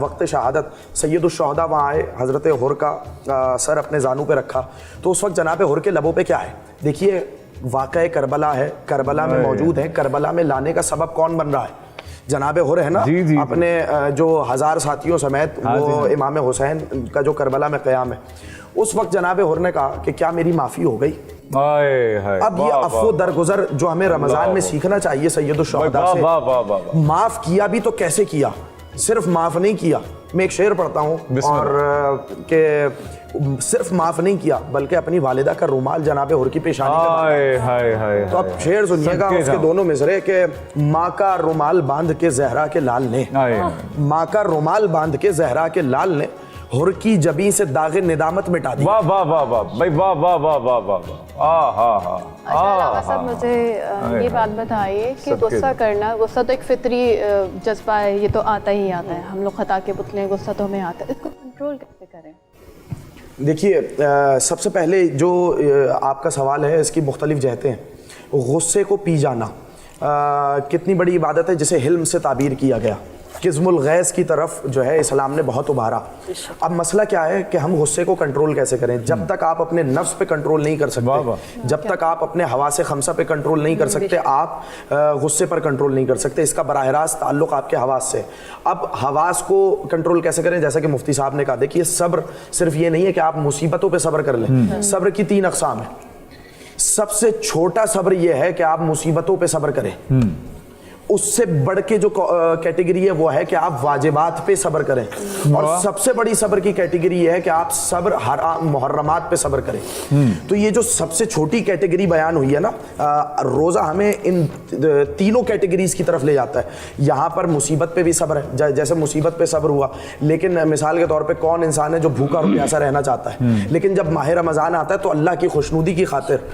वक्त शहादत, सैयदुश शोहदा वहाँ आए, हज़रत हुर का सर अपने जानू पे रखा, तो उस वक्त जनाब हुर के लबों पे क्या है, देखिए वाक़या करबला है, करबला में मौजूद है, करबला में लाने का सबब कौन बन रहा है, जनाब हुर है ना, अपने जो 1000 साथियों समेत वो इमाम हुसैन का जो करबला में क़याम है, उस वक्त जनाब हुर ने कहा कि क्या मेरी माफ़ी हो गई। अब ये अफ़्व दरगुजर जो हमें रमज़ान में सीखना चाहिए सैयदुश शुहदा से, माफ़ किया भी तो कैसे किया, सिर्फ माफ़ नहीं किया। मैं एक शेर पढ़ता हूँ और कि सिर्फ माफ़ नहीं किया बल्कि अपनी वालिदा का रुमाल जनाब हुर की पेशानी में, तो अब शेर सुनिएगा उसके दोनों मिसरे के, माँ का रुमाल बांध के जहरा के लाल ने, माँ का रुमाल बांध के जहरा के लाल ने हुर की जबी से दागे निदामत मिटा दी। वाह वाह वाह वाह भाई, वाह वाह वाह वाह वाह वाह। अच्छा सब मुझे ये बात बताइए कि गुस्सा करना, गुस्सा तो एक फितरी जज्बा है, ये तो आता ही आता है, हम लोग खता के पुतले हैं, गुस्सा तो हमें आता है, इसको कंट्रोल कैसे करें? देखिए सबसे पहले जो आपका सवाल है इसकी मुख्तलिफ जहतें हैं। गुस्से को पी जाना कितनी बड़ी इबादत है जिसे हिल्म से ताबीर किया गया, किज़्मुल गैस की तरफ जो है इस्लाम ने बहुत उभारा। अब मसला क्या है कि हम गुस्से को कंट्रोल कैसे करें। जब तक आप अपने नफ्स पे कंट्रोल नहीं कर सकते, जब तक आप अपने हवासे खमसा पे कंट्रोल नहीं कर सकते, आप गुस्से पर कंट्रोल नहीं कर सकते। इसका बराह रास्त ताल्लुक आपके हवास से। अब हवास को कंट्रोल कैसे करें, जैसा कि मुफ्ती साहब ने कहा, देखिए सब्र सिर्फ ये नहीं है कि आप मुसीबतों पर सब्र कर लें, सब्र की 3 अक़साम है। सबसे छोटा सब्र यह है कि आप मुसीबतों पर सब्र करें, उससे बढ़ के जो कैटेगरी है वो है कि आप वाजिबात पे सब्र करें, और सबसे बड़ी सब्र की कैटेगरी ये है कि आप सब्र हराम मुहर्रमात पे सब्र करें। तो ये जो सबसे छोटी कैटेगरी बयान हुई है ना, रोज़ा हमें इन तीनों कैटेगरीज की तरफ ले जाता है। यहाँ पर मुसीबत पे भी सब्र है, जैसे मुसीबत पे सब्र हुआ, लेकिन मिसाल के तौर पे कौन इंसान है जो भूखा और प्यासा रहना चाहता है, लेकिन जब माह रमज़ान आता है तो अल्लाह की खुशनुदी की खातिर,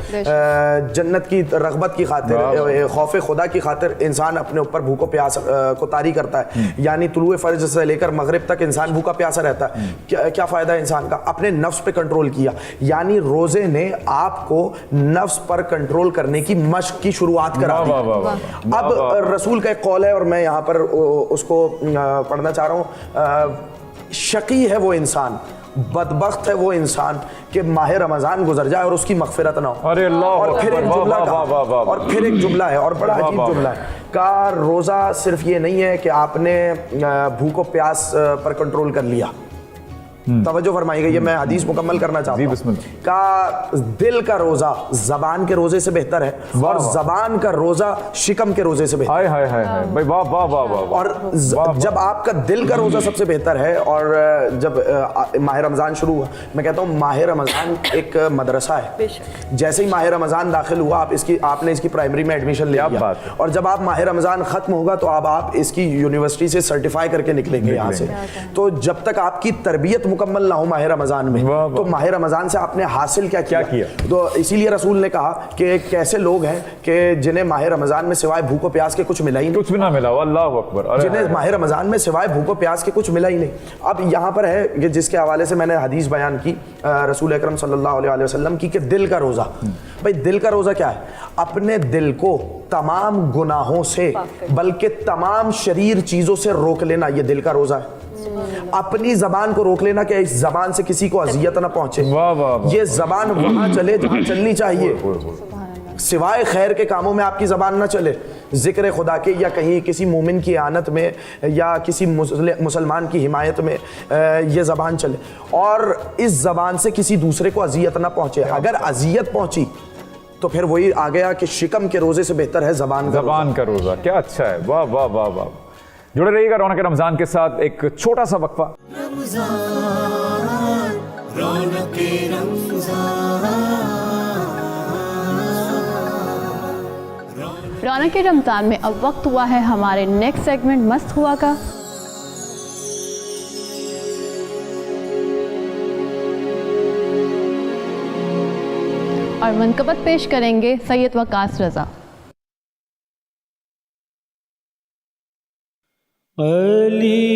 जन्नत की रग़बत की खातिर, खौफ खुदा की खातिर इंसान अपने ऊपर भूखो प्यास को तारी करता है, यानी तुलुए फर्ज से लेकर मगरिब तक इंसान भूखा प्यासा रहता है। क्या फायदा है इंसान का, अपने नफ्स पे कंट्रोल किया। यानी रोजे ने आपको नफ्स पर कंट्रोल करने की मश्क की शुरुआत करा दी। अब रसूल का एक कौल है और मैं यहाँ पर उसको पढ़ना चाह रहा हूँ, शकी है वो इंसान, बदबख्त है वो इंसान कि माह रमज़ान गुजर जाए और उसकी मग़फ़िरत ना हो। अरे अल्लाह, और फिर एक जुमला और फिर एक जुमला है और बड़ा अजीब जुमला है का, रोज़ा सिर्फ ये नहीं है कि आपने भूख और प्यास पर कंट्रोल कर लिया, तवज्जो फरमाइएगा, ये मैं हदीस मुकम्मल करना चाहता हूँ। का दिल का रोजा जबान के रोजे से बेहतर है और जबान का रोजा शिकम के रोजे से बेहतर है। हाय हाय हाय भाई, वाह वाह वाह वाह। और जब आपका दिल का रोजा सबसे बेहतर है, और जब माह रमजान शुरू हुआ, मैं कहता हूँ माह रमजान एक मदरसा है। जैसे ही माह रमजान दाखिल हुआ, आपने इसकी प्राइमरी में एडमिशन लिया, और जब आप माह रमजान खत्म होगा तो अब आप इसकी यूनिवर्सिटी से सर्टिफाई करके निकलेंगे यहाँ से। तो जब तक आपकी तरबियत मुकम्मल ना हो माह रमजान में, तो माह रमजान से आपने हासिल क्या किया? तो इसीलिए रसूल ने कहा कि कैसे लोग हैं कि जिन्हें माह रमजान में सिवाय भूख और प्यास के कुछ मिला ही नहीं, कुछ भी ना मिला, अल्लाह अकबर, जिन्हें माह रमजान में सिवाय भूख और प्यास के कुछ मिला ही नहीं। अब यहाँ पर है कि जिसके हवाले से मैंने हदीस बयान की रसूल अकरम सल्लल्लाहु अलैहि वसल्लम की, कि दिल का रोजा। भाई दिल का रोजा क्या है? अपने दिल को तमाम गुनाहों से बल्कि तमाम शरीर चीजों से रोक लेना, ये दिल का रोजा है। अपनी जबान को रोक लेना कि इस जबान से किसी को अजियत ना पहुंचे। ये जबान वहां चले जहां चलनी चाहिए, सिवाय खैर के कामों में आपकी जबान ना चले, जिक्र खुदा के या कहीं किसी मोमिन की आनत में या किसी मुसलमान की हिमायत में ये जबान चले, और इस जबान से किसी दूसरे को अजियत ना पहुंचे। अगर अजियत पहुंची तो फिर वही आ गया कि शिकम के रोजे से बेहतर है जबान का रोजा। क्या अच्छा है, वाह वाह वाह वाह। जुड़े रहिएगा रौनक रमजान के साथ, एक छोटा सा वक्फा। रौनक रमजान में अब वक्त हुआ है हमारे नेक्स्ट सेगमेंट मस्त हुआ का। और मनकबत पेश करेंगे सैयद वकास रजा। अली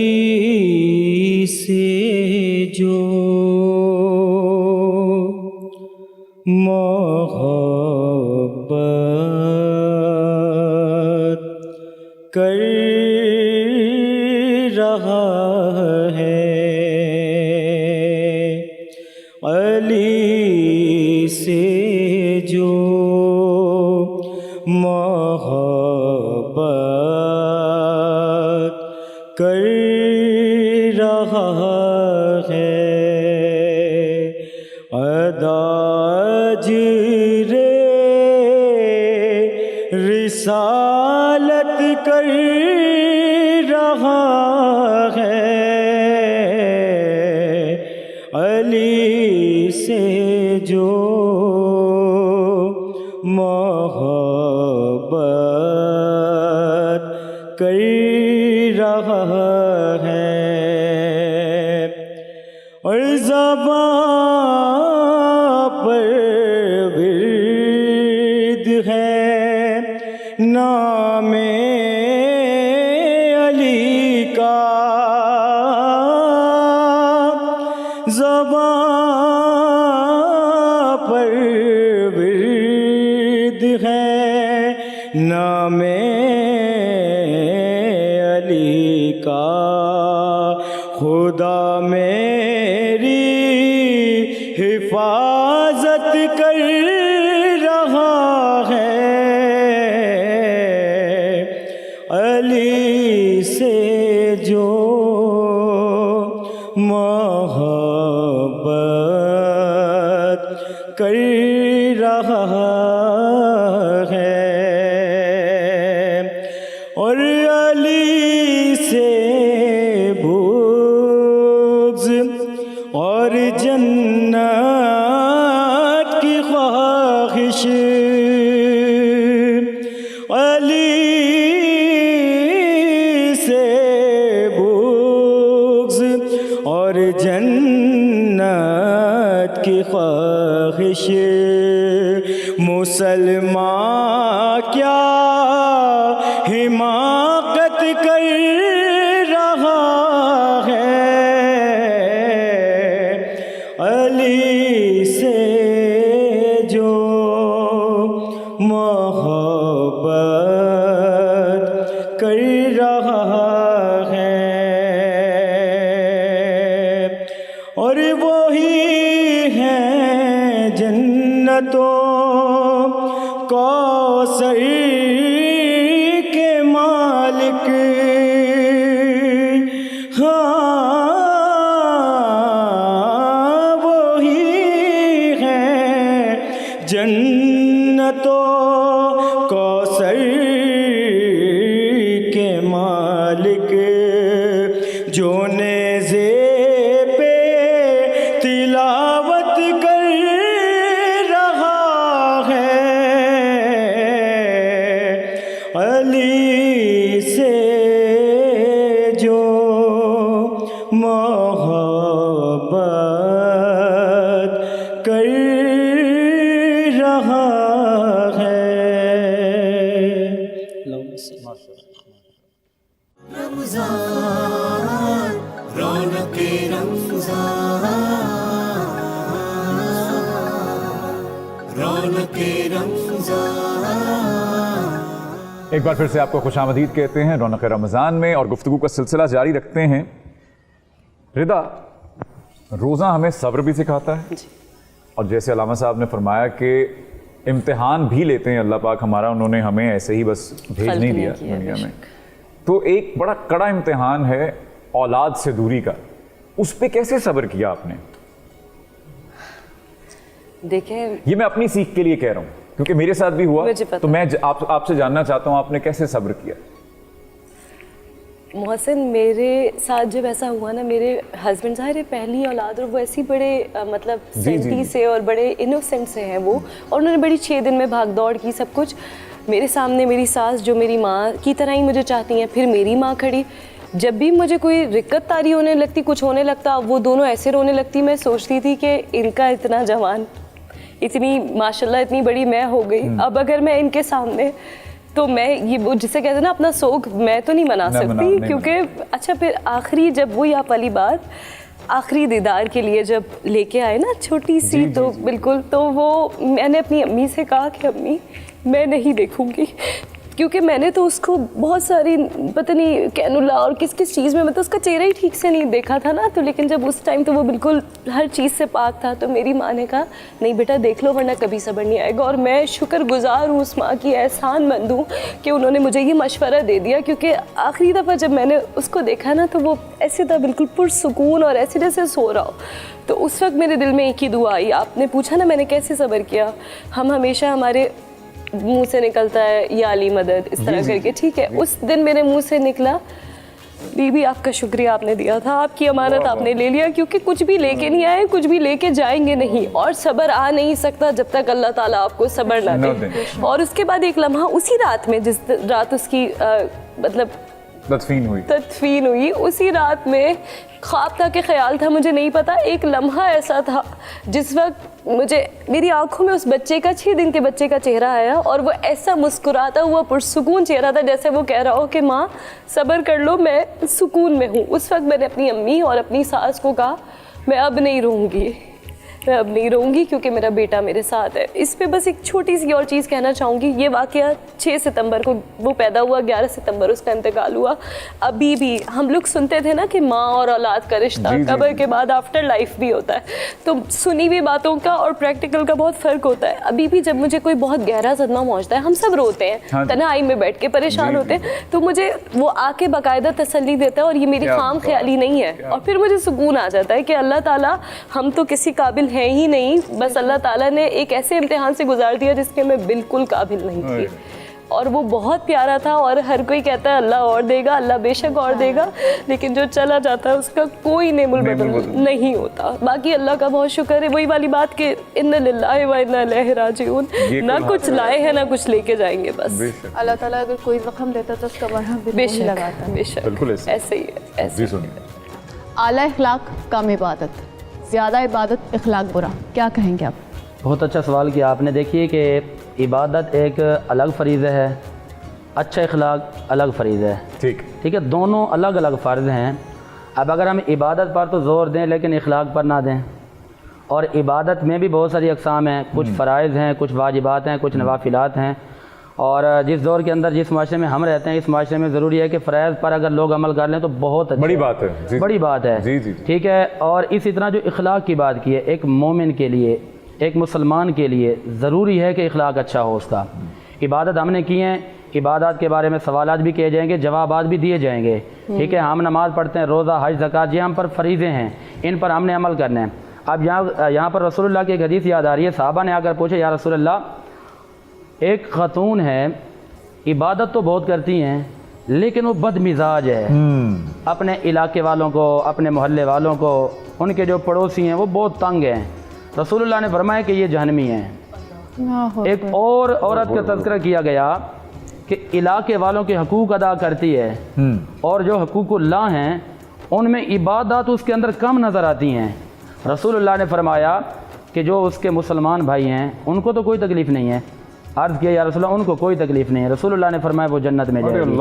से जो मोहब्बत कर रहा है, अली से जो मोहब्बत कर रहा है, अदाज रे रिसालत कर रहा है, अली से जो मोहब्बत कर रहा है, और ज़बां पर विर्द है नामे अली का, ज़बां पर विर्द है नामे अली का, खुदा मेरी हिफाजत कर रहा है, अली से जो मोहब्बत कर रहा है, और अली से बुग़्ज़ और जन्नत की ख्वाहिश, अली से बुग़्ज़ और जन्नत की ख्वाहिश, मुसलमान क्या हिमाकत कर रहा है, अली से जो मोहब्बत कर रहा है, और वही है जन्नतों कौसर के मालिक, हाँ जन्नतों कौसर के मालिक जो नेज़े पे तिलावत कर रहा है, अली से जो मोहब्बत कर रहा है। रमज़ान रौनके रमज़ान रौनके रमज़ान। एक बार फिर से आपको खुशामदीद कहते हैं रौनक रमज़ान में, और गुफ्तगू का सिलसिला जारी रखते हैं। रिदा, रोज़ा हमें सब्र भी सिखाता है, और जैसे अल्लामा साहब ने फरमाया कि इम्तिहान भी लेते हैं अल्लाह पाक हमारा, उन्होंने हमें ऐसे ही बस भेज नहीं दिया दुनिया में। तो एक बड़ा कड़ा इम्तिहान है औलाद से दूरी का, उस पे कैसे सब्र किया आपने? देखें, ये मैं अपनी सीख के लिए कह रहा हूँ क्योंकि मेरे साथ भी हुआ, तो मैं आपसे जानना चाहता हूँ आपने कैसे सब्र किया? मोहसिन, मेरे साथ जब ऐसा हुआ ना, मेरे हस्बैंड ज़ाहिर है पहली औलाद, और वो ऐसी बड़े मतलब सेंटी से और बड़े इनोसेंट से हैं वो, और उन्होंने बड़ी 6 दिन में भाग दौड़ की सब कुछ। मेरे सामने मेरी सास जो मेरी माँ की तरह ही मुझे चाहती हैं, फिर मेरी माँ खड़ी, जब भी मुझे कोई दिक्कत तारी होने लगती, कुछ होने लगता, वो दोनों ऐसे रोने लगती। मैं सोचती थी कि इनका इतना जवान, इतनी माशाल्लाह इतनी बड़ी मैं हो गई, अब अगर मैं इनके सामने, तो मैं ये वो जिसे कहते हैं ना अपना शौक मैं तो नहीं मना सकती, क्योंकि अच्छा फिर आखिरी जब वही आप वाली बात, आखिरी दीदार के लिए जब लेके आए ना छोटी सी, तो बिल्कुल, तो वो मैंने अपनी अम्मी से कहा कि अम्मी मैं नहीं देखूंगी, क्योंकि मैंने तो उसको बहुत सारी पता नहीं कैनुला और किस किस चीज़ में, मतलब उसका चेहरा ही ठीक से नहीं देखा था ना, तो लेकिन जब उस टाइम तो वो बिल्कुल हर चीज़ से पाक था, तो मेरी माँ ने कहा नहीं बेटा देख लो वरना कभी सब्र नहीं आएगा। और मैं शुक्रगुजार हूँ उस माँ की, एहसानमंद हूँ कि उन्होंने मुझे ये मशवरा दे दिया, क्योंकि आखिरी दफ़ा जब मैंने उसको देखा ना, तो वो ऐसे था बिल्कुल पुरसुकून और ऐसे जैसे सो रहा हो। तो उस वक्त मेरे दिल में एक ही दुआ आई। आपने पूछा ना मैंने कैसे सब्र किया, हम हमेशा हमारे मुंह से निकलता है या अली मदद इस तरह करके, ठीक है, उस दिन मेरे मुंह से निकला बीबी आपका शुक्रिया आपने दिया था, आपकी अमानत आपने ले लिया, क्योंकि कुछ भी लेके नहीं आए, कुछ भी लेके जाएंगे नहीं, और सब्र आ नहीं सकता जब तक अल्लाह ताला आपको सब्र ना दे। और उसके बाद एक लम्हा उसी रात में, जिस रात उसकी मतलब तदफीन हुई, उसी रात में ख्वाब था कि ख्याल था, मुझे नहीं पता, एक लम्हा ऐसा था जिस वक्त मुझे मेरी आंखों में उस बच्चे का 6 दिन के बच्चे का चेहरा आया, और वो ऐसा मुस्कुराता हुआ पुरसुकून चेहरा था जैसे वो कह रहा हो कि माँ सब्र कर लो, मैं सुकून में हूँ। उस वक्त मैंने अपनी अम्मी और अपनी सास को कहा मैं अब नहीं रहूँगी, मैं अब नहीं रहूँगी, क्योंकि मेरा बेटा मेरे साथ है। इस पे बस एक छोटी सी और चीज़ कहना चाहूँगी, ये वाक़या 6 सितंबर को वो पैदा हुआ, 11 सितंबर उसका इंतकाल हुआ। अभी भी हम लोग सुनते थे ना कि माँ और औलाद का रिश्ता कब्र के बाद आफ्टर लाइफ भी होता है, तो सुनी हुई बातों का और प्रैक्टिकल का बहुत फ़र्क होता है। अभी भी जब मुझे कोई बहुत गहरा सदमा पहुँचता है, हम सब रोते हैं, तन्हाई में बैठ के परेशान होते हैं, तो मुझे वो आके बाकायदा तसल्ली देता है, और ये मेरी खाम ख्याली नहीं है, और फिर मुझे सुकून आ जाता है कि अल्लाह ताला, हम तो किसी काबिल है ही नहीं, बस अल्लाह ताला ने एक ऐसे इम्तिहान से गुजार दिया जिसके मैं बिल्कुल काबिल नहीं थी, और वो बहुत प्यारा था। और हर कोई कहता है अल्लाह और देगा, अल्लाह बेशक और देगा, लेकिन जो चला जाता है उसका कोई नेमुल बदल नहीं होता। बाकी अल्लाह का बहुत शुक्र है, वही वाली बात कि इन्ना लिल्लाहि व इन्ना इलैहि राजिऊन, ना कुछ लाए हैं ना कुछ लेके जाएंगे, बस अल्लाह ताला अगर कोई जख्म देता तो उसका मरहम भी लगाता है, बेशक ऐसे ही है, ऐसे। आला इखलाक कम इबादत, ज़्यादा इबादत इखलाक बुरा, क्या कहेंगे आप? बहुत अच्छा सवाल किया आपने। देखिए कि इबादत एक अलग फ़रीज़ा है, अच्छा इखलाक अलग फ़रीज़ा है, ठीक है, दोनों अलग अलग फ़र्ज़ हैं। अब अगर हम इबादत पर तो ज़ोर दें लेकिन इखलाक पर ना दें, और इबादत में भी बहुत सारी अक़साम हैं, कुछ फ़राइज़ हैं, कुछ वाजिबात हैं, कुछ नवाफिलात हैं, और जिस दौर के अंदर जिस माशरे में हम रहते हैं, इस माशरे में ज़रूरी है कि फ़राइज़ पर अगर लोग अमल कर लें तो बहुत बड़ी बात है, बड़ी बात है, ठीक है। और इसी तरह जो इखलाक की बात की है, एक मोमिन के लिए, एक मुसलमान के लिए ज़रूरी है कि इखलाक अच्छा हो उसका। इबादत हमने की हैं, इबादत के बारे में सवालात भी किए जाएंगे, जवाबात भी दिए जाएंगे, ठीक है। हम नमाज़ पढ़ते हैं, रोज़ा, हज, ज़कात, ये हम पर फ़रीज़े हैं, इन पर हमने अमल करना है। اب یہاں پر رسول اللہ کی ایک حدیث یاد آ رہی ہے. صحابہ نے آ کر پوچھا یا رسول اللہ ایک خاتون ہے عبادت تو بہت کرتی ہیں لیکن وہ بد مزاج ہے, اپنے علاقے والوں کو, اپنے محلے والوں کو, ان کے جو پڑوسی ہیں وہ بہت تنگ ہیں. رسول اللہ نے فرمایا کہ یہ جہنمی ہیں. ایک اور عورت کا تذکرہ کیا گیا کہ علاقے والوں کے حقوق ادا کرتی ہے اور جو حقوق اللہ ہیں ان میں عبادات اس کے اندر کم نظر آتی ہیں. رسول اللہ نے فرمایا کہ جو اس کے مسلمان بھائی ہیں ان کو تو کوئی تکلیف نہیں ہے. عرض کیا یا رسول اللہ ان کو کوئی تکلیف نہیں ہے. رسول اللہ نے فرمایا وہ جنت میں جائے گی.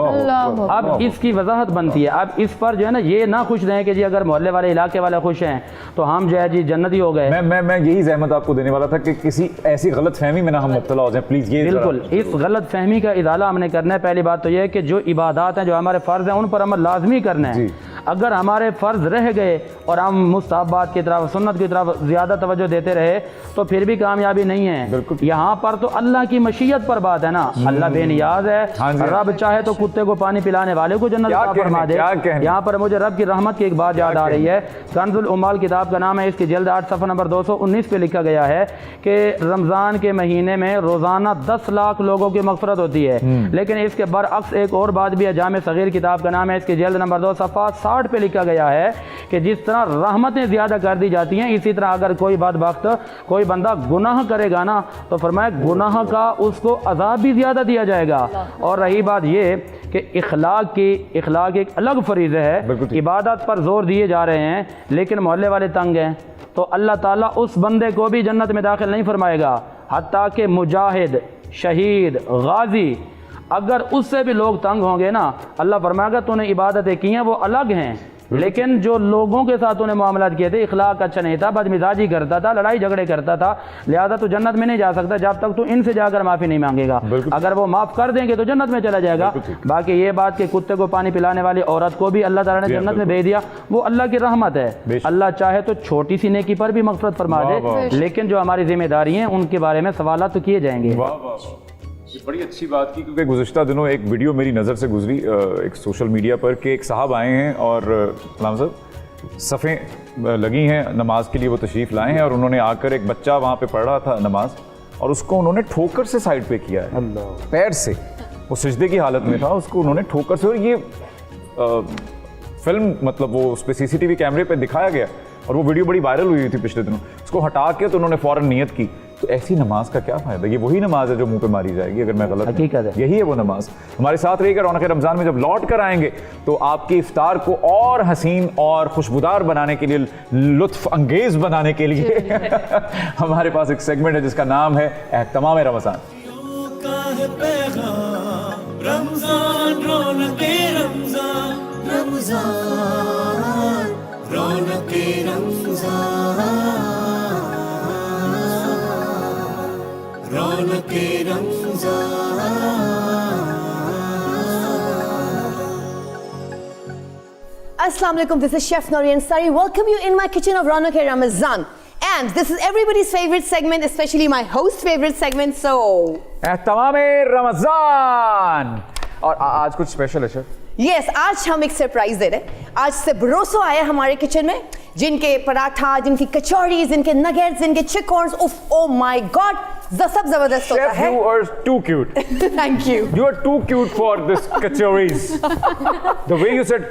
اب اس کی وضاحت بنتی ہے. اب اس پر جو ہے نا یہ نہ خوش رہیں کہ جی اگر محلے والے علاقے والے خوش ہیں تو ہم جو ہے جی جنتی ہو گئے. میں یہی زحمت آپ کو دینے والا تھا کہ کسی ایسی غلط فہمی میں نہ ہم مبتلا ہو جائیں. پلیز یہ بالکل اس غلط فہمی کا ازالہ ہم نے کرنا ہے. پہلی بات تو یہ ہے کہ جو عبادات ہیں جو ہمارے فرض ہیں ان پر عمل لازمی کرنا ہے. اگر ہمارے فرض رہ گئے اور ہم مستحبات کی طرف سنت کی طرف زیادہ توجہ دیتے رہے تو پھر بھی کامیابی نہیں ہے. یہاں پر تو اللہ کی مشیت پر بات ہے نا. اللہ بے نیاز ہے, رب چاہے تو کتے کو پانی پلانے والے کو جنت عطا فرما دے. یہاں پر مجھے رب کی رحمت کی ایک بات یاد آ رہی ہے. کنز العمال کتاب کا نام ہے, اس کی جلد 8 صفحہ نمبر 219 پہ لکھا گیا ہے کہ رمضان کے مہینے میں روزانہ 10 لاکھ لوگوں کی مغفرت ہوتی ہے. لیکن اس کے برعکس ایک اور بات بھی ہے. جامع صغیر کتاب کا نام ہے, اس کی جلد نمبر 2 صفحہ 60 پہ لکھا گیا ہے کہ جس طرح رحمتیں زیادہ کر دی جاتی ہیں اسی طرح اگر کوئی بدبخت کوئی بندہ گناہ کرے گا نا تو فرمایا گناہ کا اس کو عذاب بھی زیادہ دیا جائے گا. اور رہی بات یہ کہ اخلاق ایک الگ فریضہ ہے. عبادت پر زور دیے جا رہے ہیں لیکن محلے والے تنگ ہیں تو اللہ تعالیٰ اس بندے کو بھی جنت میں داخل نہیں فرمائے گا. حتیٰ کہ مجاہد, شہید, غازی اگر اس سے بھی لوگ تنگ ہوں گے نا اللہ فرمائے گا تو نے عبادتیں کی ہیں وہ الگ ہیں لیکن جو لوگوں کے ساتھ انہیں معاملات کیے تھے اخلاق اچھا نہیں تھا, بدمزاجی کرتا تھا, لڑائی جھگڑے کرتا تھا, لہذا تو جنت میں نہیں جا سکتا جب تک تو ان سے جا کر معافی نہیں مانگے گا. اگر وہ معاف کر دیں گے تو جنت میں چلا جائے گا. باقی یہ بات کہ کتے کو پانی پلانے والی عورت کو بھی اللہ تعالیٰ نے جنت میں بھیج دیا وہ اللہ کی رحمت ہے. اللہ چاہے تو چھوٹی سی نیکی پر بھی مغفرت فرما دے لیکن جو ہماری ذمہ داری ہیں ان کے بارے میں سوالات تو کیے جائیں گے. بڑی اچھی بات کی کیونکہ گزشتہ دنوں ایک ویڈیو میری نظر سے گزری ایک سوشل میڈیا پر کہ ایک صاحب آئے ہیں اور سلام صاحب صفیں لگی ہیں نماز کے لیے, وہ تشریف لائے ہیں اور انہوں نے آ کر ایک بچہ وہاں پہ پڑھ رہا تھا نماز اور اس کو انہوں نے ٹھوکر سے سائڈ پہ کیا ہے پیر سے. وہ سجدے کی حالت میں تھا, اس کو انہوں نے ٹھوکر سے, اور یہ فلم مطلب وہ اس پہ CCTV کیمرے پہ دکھایا گیا اور وہ ویڈیو بڑی وائرل ہوئی تھی پچھلے دنوں. اس کو ہٹا کے تو انہوں نے فوراً نیت کی. تو ایسی نماز کا کیا فائدہ؟ یہ وہی نماز ہے جو منہ پہ ماری جائے گی اگر میں غلط حقیقت ہے. یہی ہے وہ نماز. ہمارے ساتھ رہے گا رونق رمضان میں جب لوٹ کر آئیں گے تو آپ کی افطار کو اور حسین اور خوشبودار بنانے کے لیے, لطف انگیز بنانے کے لیے ہمارے پاس ایک سیگمنٹ ہے جس کا نام ہے اہتمام رمضان. رمضان رونق رمضان, رمضان رونق رمضان, رونق رمضان. Assalamu alaikum, this is Chef Nouri Ansari. Welcome you in my kitchen of Raunak Ramazan. And this is everybody's favorite segment, especially my host's favorite segment, so... اہتمام رمضان. اور آج کچھ اسپیشل ہے شیف. Yes, آج ہم ایک سرپرائز دے رہے ہیں. آج سے بروسو آیا ہمارے کچن میں جن کے پراٹھا, جن کی کچوڑیز, جن کے نگیٹس, جن کے چکونز, oh my god, سب زبردست ہوتا ہے. Chef, you are too cute. Thank you. You are too cute for this kachoris. The way you said,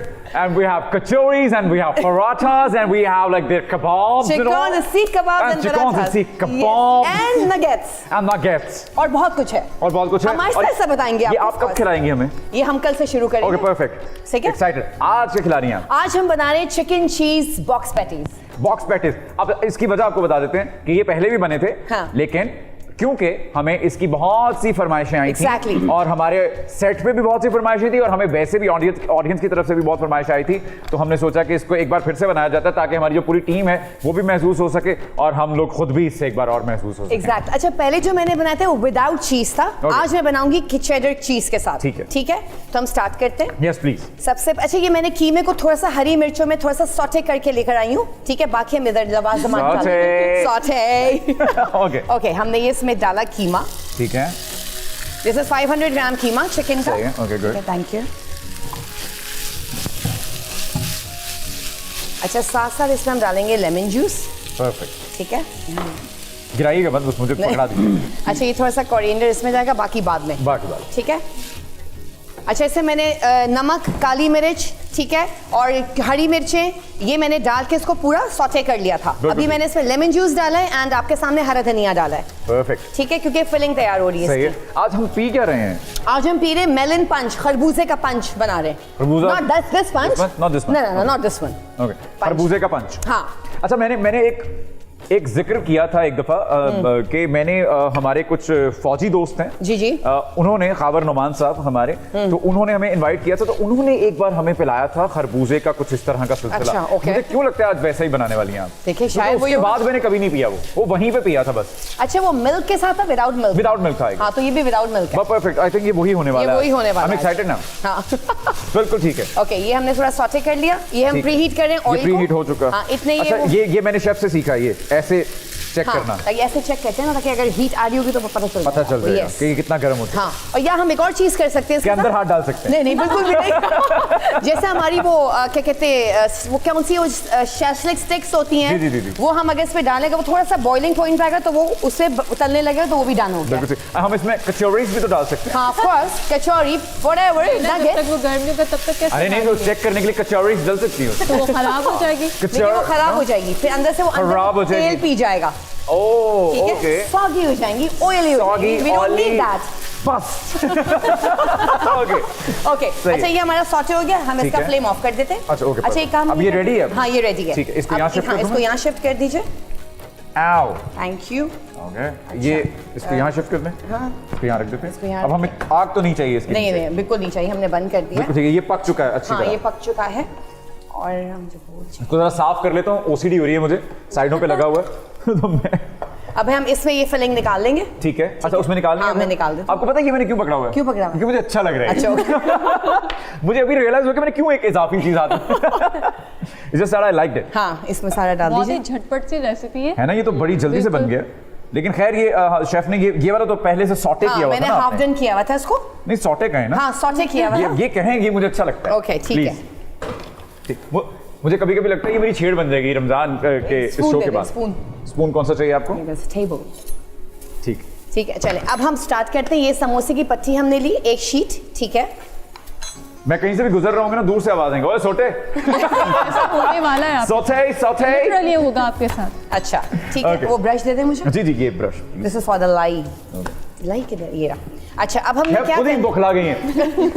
and we have kachoris, and we have parathas, and we have like their kebabs, you know. Chicken, seekh kebabs and chicken, parathas. seekh kebabs. And nuggets. And nuggets. اور بہت کچھ ہے. اور بہت کچھ ہے. ہم آہستہ سے بتائیں گے. یہ آپ کب کھلائیں گے ہمیں؟ یہ ہم کل سے شروع کریں گے. Okay, perfect. ٹھیک ہے. Excited. آج کیا کھلا رہی ہیں آپ؟ آج ہم بنا رہے ہیں چکن چیز باکس پیٹیز. Box patties. اب اس کی وجہ آپ کو بتا دیتے ہیں کہ یہ پہلے بھی بنے تھے لیکن کیونکہ ہمیں اس کی بہت سی فرمائشیں آئی تھیں اور ہمارے سیٹ پہ بھی بہت سی فرمائشیں تھی اور ہمیں ویسے بھی آڈینس کی طرف سے بھی بہت فرمائش آئی تھی تو ہم نے سوچا کہ اس کو ایک بار پھر سے بنایا جاتا ہے تاکہ ہماری جو پوری ٹیم ہے وہ بھی محسوس ہو سکے اور ہم لوگ خود بھی اس سے ایک بار اور محسوس ہو سکیں. اچھا, پہلے جو میں نے بنایا تھا وہ وداؤٹ چیز تھا. آج میں بناؤں گی چیڈر چیز کے ساتھ. ٹھیک ہے, تو ہم سٹارٹ کرتے ہیں. یس پلیز. سب سے اچھا یہ میں نے قیمے کو تھوڑا سا ہری مرچوں میں تھوڑا سا سوٹے کر کے لے کر آئی ہوں. ٹھیک ہے, باقی ہم ادھر لوازمات سوٹے. اوکے, ہم نے یہ اس میں ڈالا قیمہ. ٹھیک ہے, دس از 500 گرام قیمہ چکن کا. Okay good, thank you. اچھا, ساتھ ساتھ اس میں ہم ڈالیں گے لیمن جوس. परफेक्ट। ठीक है, गिराइएगा मत, बस मुझे पकड़ा दीजिए। अच्छा ये थोड़ा सा कोरिएंडर इसमें जाएगा, बाकी बाद में। बाकी बात। ठीक है। अच्छा इससे मैंने नमक, काली मिर्च, ठीक है, और हरी मिर्चें ये मैंने डाल के इसको पूरा सौटे कर लिया था। अभी मैंने इसमें लेमन जूस डाला है एंड आपके सामने हरा धनिया डाला है। परफेक्ट, ठीक है, क्योंकि फिलिंग तैयार हो रही है सही है। इसकी। आज हम पी क्या रहे हैं? आज हम पी रहे मेलन पंच, खरबूजे का पंच बना रहे हैं। खरबूजा? Not this punch? Not this one? No, not this one. Okay, खरबूजे का पंच। हाँ। अच्छा, मैंने एक जिक्र किया था एक दफा कि मैंने हमारे कुछ फौजी दोस्त हैं जी जी, उन्होंने खाबर नुमान साहब हमारे, तो उन्होंने हमें इनवाइट किया था, तो उन्होंने एक बार हमें पिलाया था खरबूजे का कुछ इस तरह का सिलसिला। अच्छा, ओके। मुझे क्यों लगता है आज वैसा ही बनाने वाली हैं आप? देखिए शायद उसके बाद मैंने कभी नहीं पिया, वो वहीं पे पिया था बस। अच्छा वो मिल्क के साथ था, विदाउट मिल्क? विदाउट मिल्क था। हाँ, तो ये भी विदाउट मिल्क है। परफेक्ट, आई थिंक ये वही होने वाला है। वही होने वाला है। I'm excited now। हाँ। बिल्कुल ठीक है। ओके, ये हमने थोड़ा सौटे कर लिया, ये हम प्री हीट कर रहे हैं ऑयल को। प्री हीट हो चुका। हाँ, इतने अच्छा, ये मैंने शेफ से सीखा, ये ऐसे चेक करना, ताकि ऐसे चेक करते हैं ना, ताकि अगर हीट आ रही होगी तो पता चल जाएगा कि ये कितना गर्म होता है। हाँ, और यहाँ हम एक और चीज कर सकते हैं, इसके अंदर हाथ डाल सकते हैं? नहीं नहीं, बिल्कुल भी नहीं। जैसे हमारी वो क्या कहते हैं, वो कौन सी शैशलिक स्टिक्स होती हैं, जी, जी, जी। वो हम अगर इस पे डालेंगे वो थोड़ा सा बॉइलिंग पॉइंट आएगा, तो वो उससे तलने लगेगा, तो वो भी डन हो गया। हम इसमें कचौरीज भी तो डाल सकते हैं। हाँ, of course, kachori, whatever, nugget. वो गर्म होगा तब तक कैसे? अरे नहीं, तो चेक करने के लिए कचौरीज डाल सकती हो। तो वो खराब हो जाएगी। लेकिन वो खराब हो जाएगी, फिर अंदर से वो खराब हो जाएगी, तेल पी जाएगा। ओह, ठीक ओके। है, सॉगी हो जाएंगी, ऑयली हो जाएंगी, वी डोंट नीड दैट। बस। ओके, अच्छा ये हमारा सॉटे हो गया, हम ठीक इसका है। फ्लेम ऑफ कर देते हैं। अच्छा, ओके, अच्छा एक काम अब ये ready है? हाँ, ये रेडी है। ठीक है, इसको यहाँ shift कर दूँ इसको मैं? यहाँ शिफ्ट कर दीजिए। आओ, थैंक यू। ओके, ये इसको यहाँ शिफ्ट कर दें। हाँ, इसको यहाँ रख देते इसको हैं। यहाँ अब हमें आग तो नहीं चाहिए इसकी? नहीं नहीं, बिल्कुल नहीं चाहिए, हमने बंद कर दिया। बिल्कुल ठीक है, ये पक चुका है अच्छी हाँ, तरह। ये पक चुका है, और हम जो बोल इसको जरा साफ कर लेता हूँ, ओसीडी हो रही है मुझे, साइडों पे लगा हुआ है। तो मैं अब हम इसमें ये फिलिंग निकाल लेंगे। ठीक है। अच्छा, उसमें निकालनी है? हाँ, मैं निकाल देती हूँ। आपको पता है ये मैंने क्यों पकड़ा हुआ है? क्यों पकड़ा हुआ है? क्योंकि मुझे अच्छा लग रहा है। अच्छा, ओके। मुझे अभी रियलाइज हुआ कि मैंने क्यों एक इजाफी चीज आती है। Just I liked it. हाँ, इसमें सारा डाल बहुत ही दीजिए। झटपट सी रेसिपी है ना, ये तो बड़ी जल्दी से बन गया। लेकिन खैर ये शेफ ने ये वाला तो पहले से सॉटे किया हुआ था मैंने ना हाफ आपने? डन किया हुआ था इसको। नहीं, सॉटे का है ना? हाँ, सॉटे किया हुआ था। ये कहेंगे, मुझे अच्छा लगता है। ओके, ठीक है। ठीक, मुझे कभी कभी लगता है ये मेरी छेड़ बन जाएगी रमजान के इस शो के बाद। स्पून कौन सा चाहिए आपको? टेबल। ठीक, ठीक है, चले अब हम स्टार्ट करते हैं। ये समोसे की पट्टी हमने ली, एक शीट, ठीक है। मैं कहीं से भी गुजर रहा हूँ ना, दूर से आवाज आएंगे, ओए सोटे। होने वाला है, सोटे सोटे लिटरली होगा आपके साथ। अच्छा, ठीक है, Okay. वो ब्रश दे दे मुझे। जी जी, ये brush. This is for the लाई। लाई किधर? ये रहा। अच्छा, अब हमने क्या खुद ही करना? बौखला गई हैं।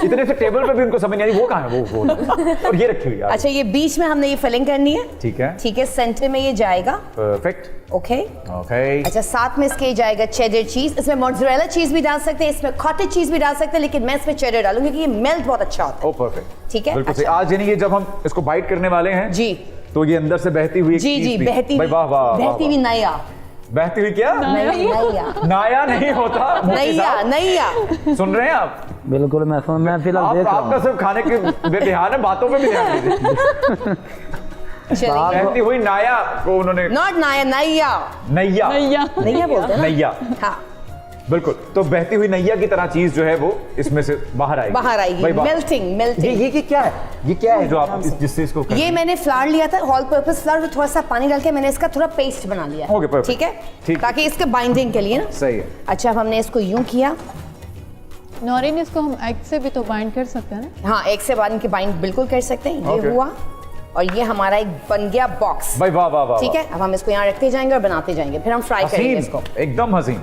इतने से टेबल पे भी उनको समझ नहीं आ रही वो कहाँ है, वो और ये रखी हुई है। अच्छा, ये बीच में हमने ये फिलिंग करनी है। ठीक है, ठीक है, सेंटर में ये जाएगा। परफेक्ट। Okay, okay. अच्छा, साथ में इसके जाएगा चेडर चीज। इसमें मोज़रेला चीज भी डाल सकते हैं, इसमें कॉटेज चीज भी डाल सकते हैं, लेकिन मैं इसमें चेडर डालूंगी क्योंकि ये मेल्ट बहुत अच्छा होता है। ओ परफेक्ट, ठीक है। बिल्कुल सही। अच्छा। आज यानी कि जब हम इसको बाइट करने वाले हैं जी, तो ये अंदर से बहती हुई जी जी, बहती भाई, वाह वाह, बहती हुई नैया। बहती हुई क्या? नैया नाया नहीं होता, मुफ्ती नैया साहब। नैया। सुन रहे हैं आप? बिल्कुल, मैं फिलहाल देख रहा आपका हूँ। सिर्फ खाने के ध्यान है, बातों पे भी ध्यान दीजिए। चलिए, बहती हुई नाया को उन्होंने नॉट नाया, नैया। नैया नैया बोलते हैं ना? नैया, हाँ, बिल्कुल। तो बहती हुई नैया की तरह चीज जो है वो इसमें से बाहर आएगी। बाहर आएगी। भाई, वाह। Melting melting. ये क्या है? ये क्या है जो आप जिससे इसको कर रहे ये हैं? मैंने फ्लावर लिया था, ऑल पर्पस फ्लावर, थोड़ा सा पानी डाल के मैंने इसका थोड़ा पेस्ट बना लिया है। Okay, perfect. ठीक है, ठीक। ताकि इसके बाइंडिंग के लिए ना। सही है। अच्छा, अब हमने इसको यूं किया। नौरीन, इसको हम एग से भी तो बाइंड कर सकते हैं ना? हाँ, एक से बाद की बाइंड बिल्कुल कर सकते हैं। ये Okay. हुआ, और ये हमारा एक बन गया बॉक्स। भाई वाह वाह वाह। ठीक है, अब हम इसको यहाँ रखते जाएंगे और बनाते जाएंगे, फिर हम फ्राई करेंगे इसको। हसीन, एकदम हसीन।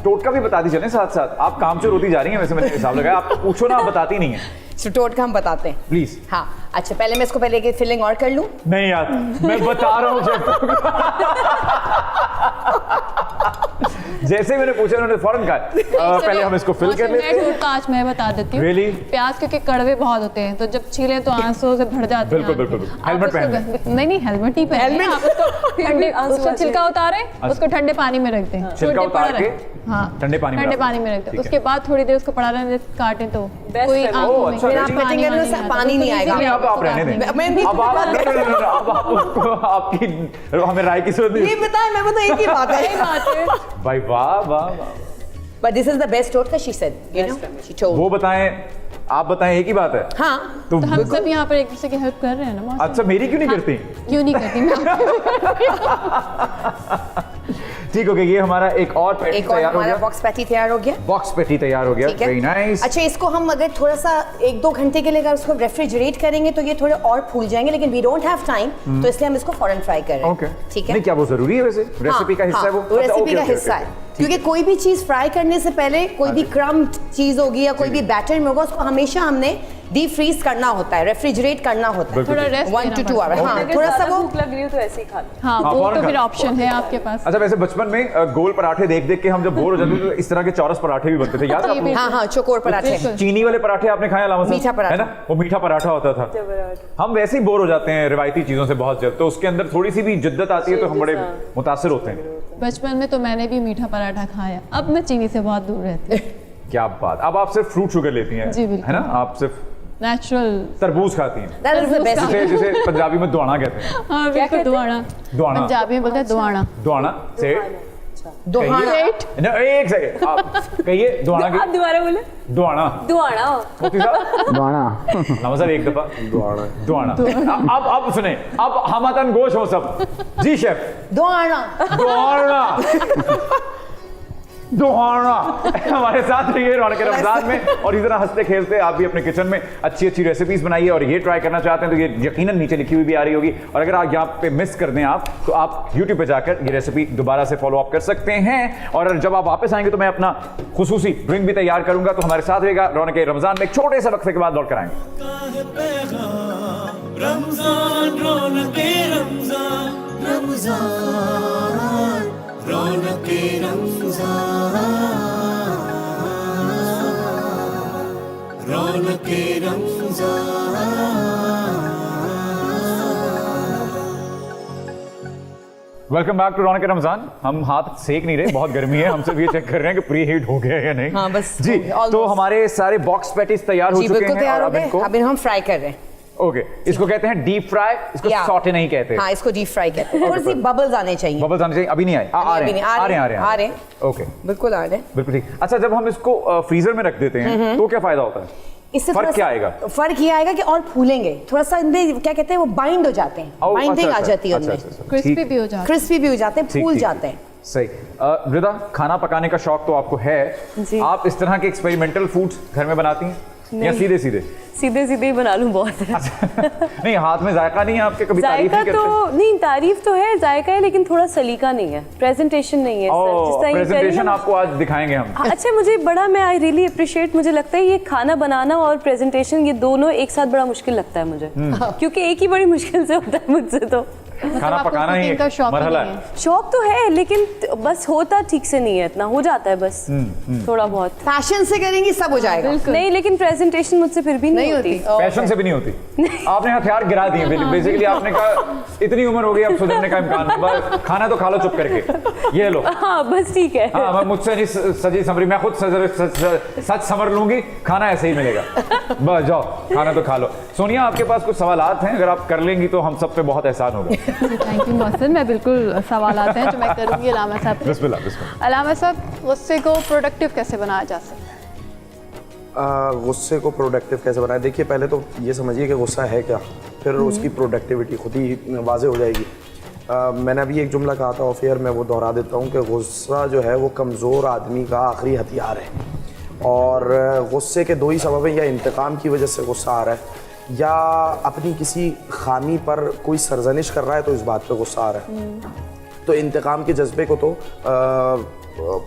टोटका भी बताती चलें साथ साथ। आप कामचोर होती जा रही हैं वैसे, मैंने हिसाब लगाया। आप तो पूछो ना, आप बताती नहीं है। टोट का हम बताते हैं, प्लीज। हाँ। अच्छा, पहले मैं इसको पहले की फिलिंग और कर लूं। नहीं यार, मैं बता रहा हूँ जैसे मैंने पूछा उन्होंने फौरन कहा पहले हम इसको फिल कर लेते हैं। आज मैं बता देती हूँ। Really? प्याज क्योंकि कड़वे बहुत होते हैं, तो जब छीले तो आंसू से भर जाते हैं। बिल्कुल, बिल्कुल। आप हेलमेट उसको पहन नहीं, हेलमेट ही पहने। आप उसको ठंडे, उसको छिलका उतारे, उसको ठंडे पानी में रख दें। छिलका थोड़ी देर उतार पड़ा के रहे। हाँ, ठंडे पानी में ठंडे रख पानी में रख ठीक दें। है। उसके बाद थोड़ी देर उसको पड़ा रहने काटें तो कोई है। आंखों में अच्छा, फिर आप पानी कटिंग करने से पानी नहीं आएगा। नहीं, अब आप रहने दें। मैं भी- अब आप अब आप उसको आपकी हमें राय की जरूरत ये नहीं। बताएं, मैं बता एक ही बात सही है। बात है। भाई वाह वाह वाह। But this is the best टोटका, she said, you know, she told. वो बताएं आप बताएं, एक ही बात है। हाँ तो तो हम सब यहाँ पर एक दूसरे की हेल्प कर रहे हैं ना मौसम। अच्छा, मेरी क्यों नहीं करती? क्यों नहीं करती मैं ठीक हो गया, ये हमारा एक और पैटी एक और तैयार हो हमारा गया। बॉक्स पैटी तैयार हो गया। बॉक्स पैटी तैयार हो गया, ठीक है। Very nice. अच्छा, इसको हम अगर थोड़ा सा 1-2 घंटे के लिए अगर उसको रेफ्रिजरेट करेंगे तो ये थोड़े और फूल जाएंगे, लेकिन वी डोंट हैव टाइम, तो इसलिए हम इसको फौरन फ्राई कर रहे हैं। ओके, ठीक है। नहीं, क्या वो जरूरी है वैसे? रेसिपी का हिस्सा है वो? अच्छा, रेसिपी ओके, का ओके, हिस्सा ओके, है, क्योंकि कोई भी चीज फ्राई करने से पहले कोई भी क्रम्ब चीज होगी या कोई भी बैटर में होगा, उसको हमेशा हमने डीप फ्रीज करना होता है, रेफ्रिजरेट करना होता है थोड़ा रेस्ट 1 to 2 आवर। हाँ, अगर थोड़ा सा ज़्यादा वो भूख लग रही हो तो ऐसे ही खा लो। हाँ, हाँ, वो फौरन तो खा फिर लो। ऑप्शन है आपके पास। अच्छा, वैसे बचपन में गोल पराठे देख देख के हम जब बोर हो जाते थे तो इस तरह के चौरस पराठे भी बनते थे, याद है आपको? हाँ हाँ, चौकोर पराठे। बिल्कुल। चीनी वाले पराठे आपने खाए अलावा? मीठा पराठा। है ना, वो मीठा पराठा होता था। हम वैसे ही बोर हो जाते हैं रिवायती चीजों से बहुत जल्द, तो उसके अंदर थोड़ी सी भी जिद्दत आती है तो हम बड़े मुतासिर होते हैं। बचपन में तो मैंने भी मीठा पराठा खाया, अब मैं चीनी से बहुत दूर रहती हूँ। क्या बात, अब आप सिर्फ फ्रूट शुगर लेती हैं? जी, बिल्कुल। है ना, आप सिर्फ नेचुरल। तरबूज खाती हैं, That is the best. जिसे पंजाबी में दुआना कहते हैं। हाँ बिल्कुल, दुआना। दुआना। पंजाबी में बोलते हैं दुआना। दुआना से दोहाना। एक सेकंड, आप कहिए दुआना आप की। दोबारा बोले। दुआना। दुआना। मुफ्ती साहब, दुआना। नमस्कार, एक दफा दुआना। अब सुने, अब हमतन गोश हो सब। जी शेफ। दोहाना। दुआना। दुआना। हमारे साथ रहिए रौनक रमजान में, और इस तरह हंसते खेलते आप भी अपने किचन में अच्छी अच्छी रेसिपीज बनाइए, और ये ट्राई करना चाहते हैं तो ये यकीनन नीचे लिखी हुई भी आ रही होगी, और अगर आप यहाँ पे मिस कर दें आप, तो आप YouTube पे जाकर ये रेसिपी दोबारा से फॉलो अप कर सकते हैं। और जब आप वापस आएंगे तो मैं अपना खुसूसी ड्रिंक भी तैयार करूंगा, तो हमारे साथ रहेगा रौनक रमजान में। एक छोटे से वक्फे के बाद लौट कर आएंगे। रमजान रौनके रमजान, रमजान रौनके रमजान, रौनके Ramzan. Welcome back to Raunaq Ramzan. हम हाथ सेक नहीं रहे, बहुत गर्मी है, हम सिर्फ ये चेक कर रहे हैं कि प्री हीट हो गया है या नहीं। हाँ, बस जी, almost। तो हमारे सारे बॉक्स पैटीज तैयार हो जी चुके बिल्कुल हैं, तैयार और हो अब गए, इनको अब हम फ्राई कर रहे हैं। ओके, इसको कहते हैं डीप फ्राई, इसको या। सॉटे नहीं कहते। हाँ, इसको डीप फ्राई कहते हैं। थोड़ी सी बबल्स आने चाहिए। बबल्स आने चाहिए, अभी नहीं आए, आ रहे हैं, आ रहे हैं। ओके, बिल्कुल आ रहे हैं। बिल्कुल ठीक। अच्छा, जब हम इसको फ्रीजर में रख देते हैं तो क्या फायदा होता है? इससे फर्क थोड़ा क्या सा- आएगा? फर्क ये आएगा कि और फूलेंगे थोड़ा सा, इनमें क्या कहते हैं, वो बाइंड हो जाते हैं, बाइंडिंग आ जाती है उनमें, क्रिस्पी भी हो जाता है। क्रिस्पी भी हो जाते हैं, फूल जाते हैं। सही। रिदा, खाना पकाने का शौक तो आपको है, जी। आप इस तरह के एक्सपेरिमेंटल फूड्स घर में बनाती हैं या सीधे सीधे? सीधे सीधे ही बना लूँ बहुत है। नहीं, हाथ में जायका नहीं है आपके? कभी तारीफ जायका नहीं करते? तो नहीं, तारीफ तो है, जायका है, लेकिन थोड़ा सलीका नहीं है, प्रेजेंटेशन नहीं है। जिस तरह ये करी प्रेजेंटेशन ना- आपको आज दिखाएंगे हम। अच्छा, मुझे बड़ा, मैं आई रियली अप्रिशिएट, मुझे लगता है ये खाना बनाना और प्रेजेंटेशन, ये दोनों एक साथ बड़ा मुश्किल लगता है मुझे, क्योंकि एक ही बड़ी मुश्किल से होता है मुझसे। तो खाना आपको पकाना ही cooking का शौक ही मरहला नहीं है। शौक तो है, लेकिन बस होता ठीक से नहीं है, इतना हो जाता है बस थोड़ा बहुत। पैशन से करेंगे सब हो जाएगा। नहीं, लेकिन प्रेजेंटेशन मुझसे फिर भी नहीं होती। पैशन से भी नहीं होती। आपने हथियार गिरा दिए बेसिकली, आपने कहा इतनी उम्र हो गई, अब सुधरने का इम्कान नहीं, बस खाना तो खा लो चुप करके, ये लो। हाँ बस ठीक है। हाँ, मैं मुझसे नहीं सजी समरी, मैं खुद सच समर लूंगी, खाना ऐसे ही मिलेगा, बस जाओ खाना तो खा लो। सोनिया, आपके पास कुछ सवालात हैं, अगर आप कर लेंगी तो हम सब पे बहुत एहसान होगा। थैंक यू मोहसिन, मैं बिल्कुल सवालात हैं जो मैं करूँगी अलामा साहब से। बिस्मिल्लाह, बिस्मिल्लाह। अलामा साहब, गुस्से को प्रोडक्टिव कैसे बनाया जा सकता है? गुस्से को प्रोडक्टिव कैसे बनाए? देखिए, पहले तो ये समझिए कि गुस्सा है क्या, फिर उसकी प्रोडक्टिविटी खुद ही वाज़ेह हो जाएगी। मैंने अभी एक जुमला कहा था ऑफ एयर, मैं वो दोहरा देता हूँ कि गुस्सा जो है वो कमज़ोर आदमी का आखिरी हथियार है, और गुस्से के दो ही सबब हैं, या इंतकाम की वजह से गुस्सा आ रहा है, या अपनी किसी खामी पर कोई सरजनिश कर रहा है तो इस बात पे गुस्सा आ रहा है। तो इंतकाम के जज्बे को तो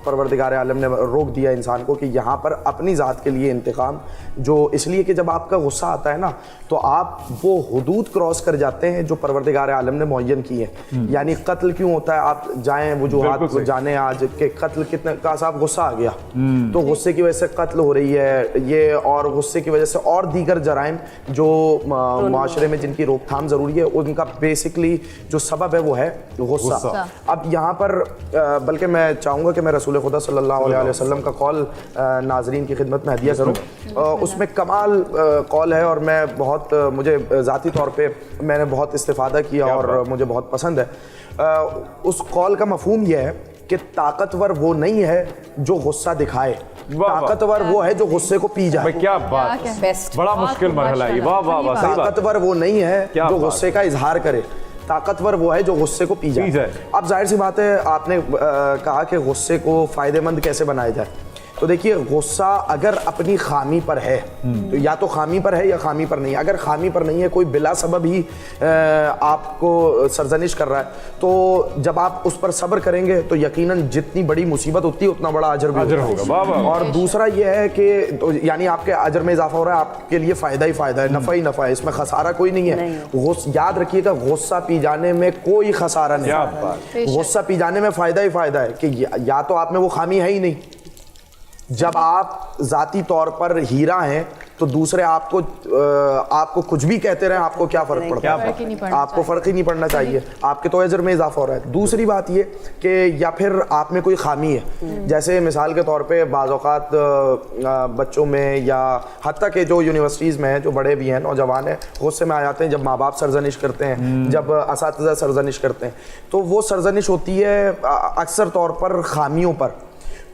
परवरदिगार आलम ने रोक दिया इंसान को कि यहाँ पर अपनी ज़ात के लिए इंतकाम, जो इसलिए कि जब आपका गुस्सा आता है ना तो आप वो हुदूद क्रॉस कर जाते हैं जो परवरदिगार आलम ने मुअय्यन की है। यानी कत्ल क्यों होता है, आप जाएं वजूहात जाने आज के कत्ल कितने का, साहब गुस्सा आ गया तो गुस्से की वजह से कत्ल हो रही है ये, और गुस्से की वजह से और दीगर जराइम जो माशरे में जिनकी रोकथाम ज़रूरी है, उनका बेसिकली जो सबब है वो है गुस्सा। अब यहाँ पर बल्कि मैं चाहूँगा कि मैं रसूल खुदा सल्लल्लाहु अलैहि वसल्लम का कौल नाजरीन की खिदमत में हदिया करूँ। उसमें कमाल कौल है, और मैं बहुत मुझे ज़ाती तौर पे मैंने बहुत इस्तिफ़ादा किया और मुझे बहुत पसंद है। उस कौल का मफ़हूम यह है कि ताकतवर वो नहीं है जो गुस्सा दिखाए, वाह। ताकतवर वो है जो गुस्से को पी भाई जाए। क्या बात, बेस्ट। बड़ा मुश्किल मरहला है ये, वाह वाह वाह, सही बात। ताकतवर वो नहीं है क्या जो बात। गुस्से का इजहार करे, ताकतवर वो है जो गुस्से को पी जाए। जाए। अब जाहिर सी बात है, आपने कहा कि गुस्से को फायदेमंद कैसे बनाया जाए, तो देखिए गुस्सा अगर अपनी खामी पर है तो या तो खामी पर है या खामी पर नहीं है। अगर खामी पर नहीं है, कोई बिला सबब ही आपको सरजनिश कर रहा है, तो जब आप उस पर सब्र करेंगे तो यकीनन जितनी बड़ी मुसीबत होती है उतना बड़ा अजर भी होगा। वाह वाह। और दूसरा ये है कि तो यानी आपके अजर में इजाफा हो रहा है, आपके लिए फ़ायदा ही फ़ायदा है, नफ़ा ही नफ़ा है, इसमें खसारा कोई नहीं है। याद रखिएगा, गुस्सा पी जाने में कोई खसारा नहीं है, गुस्सा पी जाने में फ़ायदा ही फ़ायदा है कि या तो आप में वो खामी है ही नहीं। जब आप ज़ाती तौर पर हीरा हैं तो दूसरे आपको कुछ भी कहते रहे, आपको क्या फ़र्क पड़ता है? आपको फ़र्क ही नहीं पड़ना चाहिए, आपके तो अजर में इजाफा हो रहा है। दूसरी बात ये कि या फिर आप में कोई खामी है, जैसे मिसाल के तौर पे बाज़ औक़ात बच्चों में या हत्ता के जो यूनिवर्सिटीज़ में हैं, जो बड़े भी हैं, नौजवान हैं, गुस्से में आ जाते हैं जब माँ बाप सरजनिश करते हैं, जब असातिज़ा सरजनिश करते हैं, तो वो सरजनिश होती है अक्सर तौर पर खामियों पर।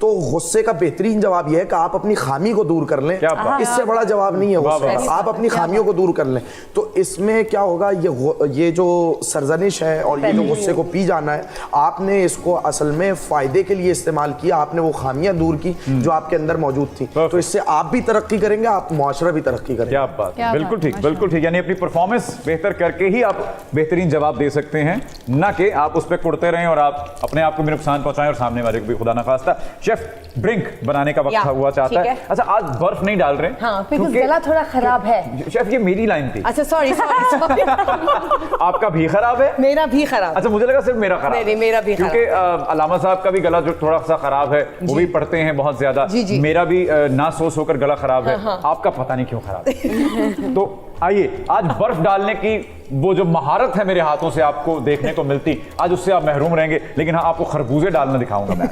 तो गुस्से का बेहतरीन जवाब यह है कि आप अपनी खामी को दूर कर लें, इससे बड़ा जवाब नहीं है गुस्से का। आप अपनी खामियों को दूर कर लें, तो इसमें क्या होगा, ये जो सरजनिश है और ये जो गुस्से को पी जाना है, आपने इसको असल में फ़ायदे के लिए इस्तेमाल किया, आपने वो खामियां दूर की जो आपके अंदर मौजूद थी, तो इससे आप भी तरक्की करेंगे, आप मुआशरा भी तरक्की करेंगे। क्या बात, बिल्कुल ठीक, बिल्कुल ठीक। यानी अपनी परफॉर्मेंस बेहतर करके ही आप बेहतरीन जवाब दे सकते हैं, ना कि आप उस पर कुड़ते रहें और आप अपने आप को भी नुकसान पहुंचाएं और सामने वाले को भी खुदा ना खास्ता। शेफ ड्रिंक बनाने का वक्त हुआ चाहता है। अच्छा, आज बर्फ नहीं डाल रहे हैं, हाँ, क्योंकि गला थोड़ा खराब है। शेफ ये मेरी लाइन थी। अच्छा सॉरी सॉरी। आपका भी खराब है? मेरा भी खराब। अच्छा, मुझे लगा सिर्फ मेरा खराब। नहीं, मेरा भी खराब। क्योंकि अलामा साहब का भी गला जो थोड़ा सा खराब है, वो भी पढ़ते हैं बहुत ज्यादा। मेरा भी ना सोच होकर गला खराब है। आपका पता नहीं क्यों खराब है। तो आइए, आज बर्फ डालने की वो जो महारत है मेरे हाथों से आपको देखने को मिलती, आज उससे आप महरूम रहेंगे। लेकिन हाँ, आपको खरबूजे डालना दिखाऊंगा मैं।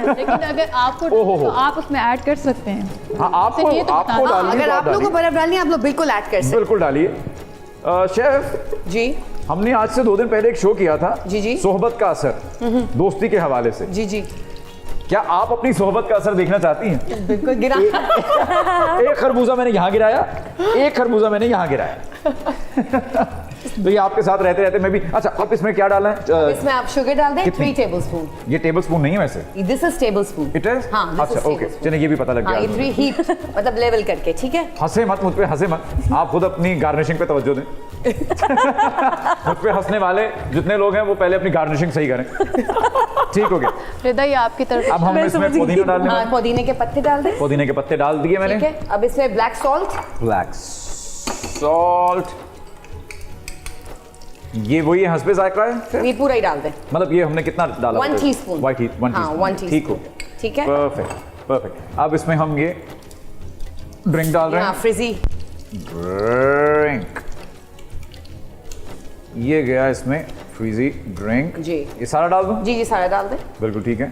लेकिन अगर आपको तो आप उसमें ऐड कर सकते हैं। हाँ, आपको डालिए। अगर आप लोगों को बर्फ डालनी है, आप लोग बिल्कुल ऐड कर सकते हैं। बिल्कुल डालिए। शेफ जी, हमने आज से 2 दिन पहले एक शो किया था, जी सोहबत का असर, दोस्ती के हवाले से। जी क्या आप अपनी सोहबत का असर देखना चाहती हैं? बिल्कुल। गिरा एक खरबूजा मैंने यहाँ गिराया, एक खरबूजा मैंने यहाँ गिराया। तो ये आपके साथ रहते रहते मैं भी। अच्छा, अब इसमें क्या डालना है? इसमें आप शुगर डाल दें, 3 टेबलस्पून। ये टेबलस्पून नहीं है वैसे, this is tablespoon. It is? हाँ, अच्छा ओके, चलिए ये भी पता लग गया। ये 3 हीट मतलब लेवल करके, ठीक है। हंसे मत मुझ पे, हंसे मत, आप खुद अपनी गार्निशिंग पे तवज्जो दें। मुझ पे हंसने वाले जितने लोग हैं वो पहले अपनी गार्निशिंग सही करें। ठीक हो गया रिदा, ये आपकी तरफ। अब हम इसमें पुदीना डालने वाले। पुदीने के पत्ते डाल दें। पुदीने के पत्ते डाल दिए मैंने। ठीक है, अब इसमें ब्लैक सॉल्ट। ब्लैक सॉल्ट, ये वही हंसपे जायका है? ये पूरा ही डाल दें। मतलब ये हमने कितना डाला? 1 टीस्पून। 1 टीस्पून। ठीक हो, ठीक है, परफेक्ट। अब इसमें हम ये ड्रिंक डाल रहे हैं। फ्रिजी ड्रिंक, ये गया इसमें फ्रीजी ड्रिंक जी। ये सारा डाल दूं? जी सारा डाल दें। बिल्कुल ठीक है,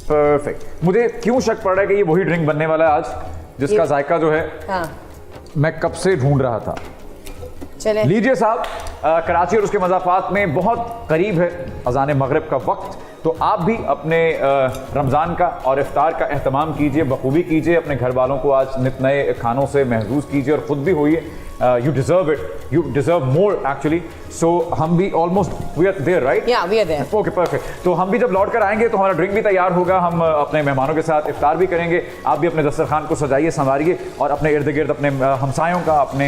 परफेक्ट। मुझे क्यों शक पड़ रहा है कि ये वही ड्रिंक बनने वाला है आज, जिसका जायका जो है मैं कब से ढूंढ रहा था। चले लीजिए साहब, कराची और उसके मज़ाफ़ात में बहुत करीब है अज़ान मगरिब का वक्त, तो आप भी अपने रमज़ान का और इफ्तार का एहतमाम कीजिए, बखूबी कीजिए, अपने घर वालों को आज नित नए खानों से महजूज़ कीजिए और ख़ुद भी होइए। You deserve it. You deserve more actually. So हम भी almost we are there, right? Yeah, we are there. Okay, perfect. तो हम भी जब लौट कर आएंगे तो हमारा ड्रिंक भी तैयार होगा, हम अपने मेहमानों के साथ इफ्तार भी करेंगे। आप भी अपने दस्तरखान को सजाइए, संवारिए और अपने इर्द गिर्द अपने हमसायों का, अपने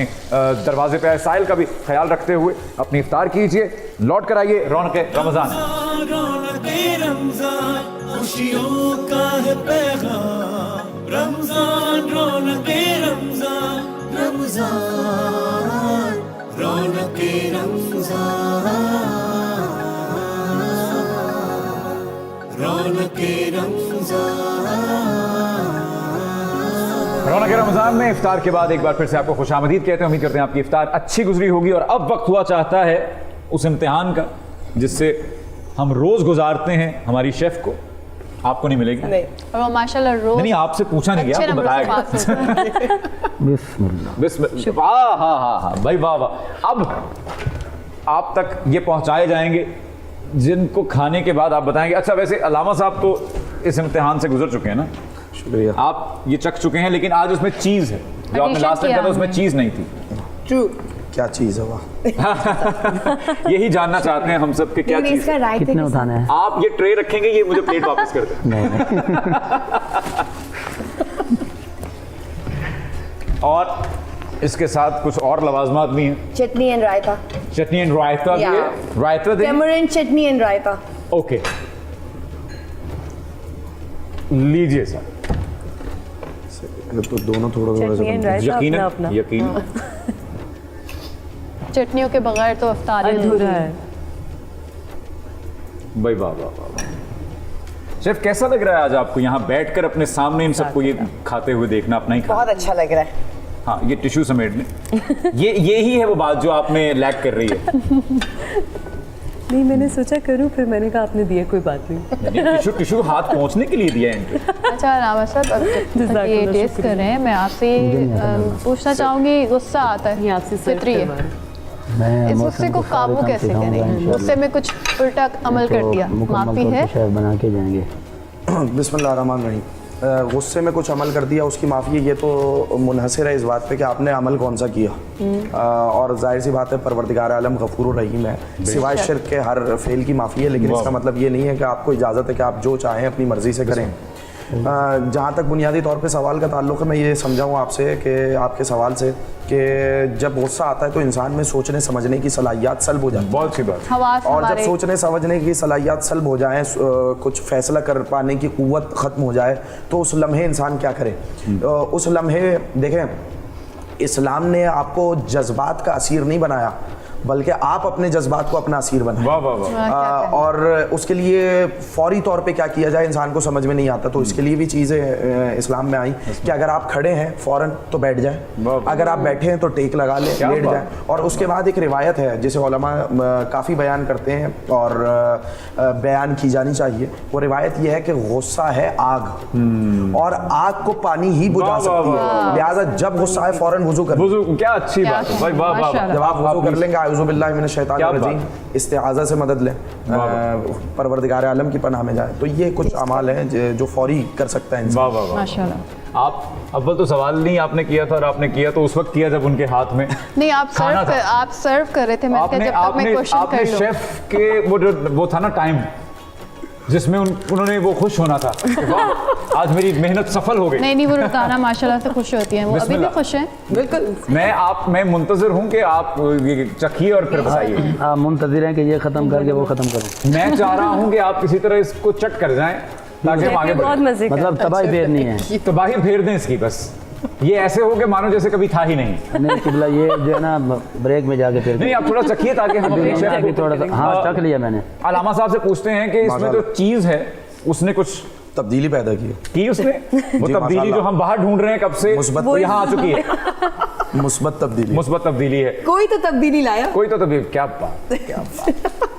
दरवाजे पे आए साइल का भी ख्याल रखते हुए अपनी इफ्तार कीजिए। लौट कर आइए, रौनक रमज़ान। खुशियों का है पैगाम, रमज़ान रौनके रमज़ान, रमज़ान रौनके रमज़ान, रौनके रमज़ान। रौनक रमज़ान में इफ्तार के बाद एक बार फिर से आपको खुशामदीद कहते हैं। उम्मीद करते हैं आपकी इफ्तार अच्छी गुजरी होगी और अब वक्त हुआ चाहता है उस इम्तिहान का जिससे हम रोज़ गुजारते हैं हमारी शेफ़ को। आपको नहीं मिलेगी और वो माशाल्लाह रोज नहीं, आपसे पूछा नहीं गया, आपको बताया गया। बिस्मिल्लाह, वाह, हाँ भाई, वाह वाह। अब आप तक ये पहुंचाए जाएंगे जिनको खाने के बाद आप बताएंगे। अच्छा, वैसे अलामा साहब तो इस इम्तिहान से गुजर चुके हैं ना, शुक्रिया। आप ये चख चुके हैं, लेकिन आज उसमें चीज़ है, जो आपने Addition लास्ट टाइम किया कहा था उसमें चीज़ नहीं थी। ट्रू। क्या चीज़ है वह? यही जानना चाहते हैं हम सब कि क्या चीज़ इसका राइट कितने उठाने हैं? आप ये ट्रे रखेंगे, ये मुझे प्लेट वापस कर दें। नहीं और इसके साथ कुछ और लवाजमात भी हैं, चटनी एंड रायता, चटनी एंड रायता भी है। Yeah. रायता दें, tamarind chutney and raita. Okay, लीजिए सर। तो दोनों थोड़ा थोड़ा चटनी एंड रायता यकीनन अपना अपना यकीनन चटनियों के बगैर तो अफ्तार ही अधूरा नहीं है। भाई वाह वाह वाह वाह। शेफ कैसा लग रहा है आज आपको यहाँ बैठकर अपने सामने इन सबको ये खाते हुए देखना, अपना ही खाना? बहुत अच्छा लग रहा है। हाँ, ये टिश्यू समेट लें। ये ही है वो बात जो आप में लैक कर रही है। नहीं, मैंने सोचा करूं, फिर मैंने कहा आपने दिया, कोई बात नहीं। टिश्यू हाथ पहुँचने के लिए दिया है इनको। अच्छा रामा साहब, अब जब तक ये टेस्ट कर रहे हैं, मैं आपसे पूछना चाहूँगी, गुस्सा आता है, ये आपसे सर्व फितरी है, मैं इस गुस्से को काबू कैसे करें? गुस्से में कुछ उल्टा अमल कर दिया, माफ़ी है? शेफ बना के जाएंगे। बिस्मिल्लाहिर्रहमानिर्रहीम। गुस्से में कुछ अमल कर दिया, उसकी माफ़ी है, ये तो मुनहसर है इस बात पे कि आपने अमल कौन सा किया। और जाहिर सी बात है, परवरदिगार आलम गफूर रहीम है, सिवाय शिर्क के हर फेल की माफ़ी है, लेकिन इसका मतलब ये नहीं है कि आपको इजाज़त है कि आप जो चाहें अपनी मर्ज़ी से करें। जहाँ तक बुनियादी तौर पे सवाल का ताल्लुक़ है, मैं ये समझाऊँ आपसे कि आपके सवाल से कि जब गुस्सा आता है तो इंसान में सोचने समझने की सलाहियत सल्ब हो जाती है। बहुत सी बात। हवास और जब हमारे सोचने समझने की सलाहियत सल्ब हो जाए, कुछ फैसला कर पाने की क़ुव्वत ख़त्म हो जाए, तो उस लम्हे इंसान क्या करे? उस लम्हे देखें, इस्लाम ने आपको जज्बात का असीर नहीं बनाया, बल्कि आप अपने जज्बात को अपना असीर बनाएं। वाह वाह वाह। और उसके लिए फौरी तौर पे क्या किया जाए इंसान को समझ में नहीं आता, तो इसके लिए भी चीज़ें इस्लाम में आई कि अगर आप खड़े हैं फ़ौरन तो बैठ जाएं, अगर आप बैठे हैं तो टेक लगा लें, लेट जाएं। और उसके बाद एक रिवायत है जिसे उलमा काफ़ी बयान करते हैं और बयान की जानी चाहिए। वो रिवायत ये है कि गुस्सा है आग, और आग को पानी ही बुझा सकती है, लिहाजा जब गुस्सा है फ़ौरन वुज़ू कर। वुज़ू, क्या अच्छी बात है भाई, वाह वाह वाह। जब आप वुज़ू कर लेंगे, आऊज़ु बिल्लाहि मिनश शैतानिर रजीम, इस्तिआज़ा से मदद लें, परवरदिगार आलम की पनाह में जाए, तो ये कुछ अमाल हैं जो फौरी कर सकता है इंसान। वाह वाह वाह। माशाल्लाह। आप अव्वल तो सवाल नहीं आपने किया था, और आपने किया तो उस वक्त किया जब उनके हाथ में नहीं, आप सर्व कर रहे थे, मैंने कहा जब तक मैं क्वेश्चन कर लूं। शेफ के वो था ना टाइम जिसमें उन्होंने वो खुश होना था, आज मेरी मेहनत सफल हो गई। नहीं, वो रुताना माशाल्लाह से खुश होती हैं, वो अभी भी खुश हैं। बिल्कुल। मैं मुंतज़िर हूँ कि आप ये चखिए और फिर बताइए। आप मुंतज़िर हैं कि ये ख़त्म करके वो ख़त्म करो। मैं चाह रहा हूँ कि आप किसी तरह इसको चट कर जाएं ताकि हम आगे बहुत बढ़ें। मजे का। मतलब तबाही फेरनी है। तबाही फेर दें इसकी, बस ये ऐसे हो कि मानो जैसे कभी था ही नहीं। नहीं किबला, ये जो है ना ब्रेक में जाके फिर नहीं, आप थोड़ा चखिए ताकि हम अपने शेफ को थोड़ा सा, हाँ चख लिया मैंने। अलामा साहब से पूछते हैं कि इसमें जो चीज़ है उसने कुछ तब्दीली पैदा की उसने, वो तब्दीली माशाल्लाह। जो हम बाहर ढूंढ रहे हैं कब से, मुस्बत वो यहाँ आ चुकी है। मुस्बत तब्दीली है। कोई तो तब्दीली लाया। कोई तो तब्दीली, क्या बात।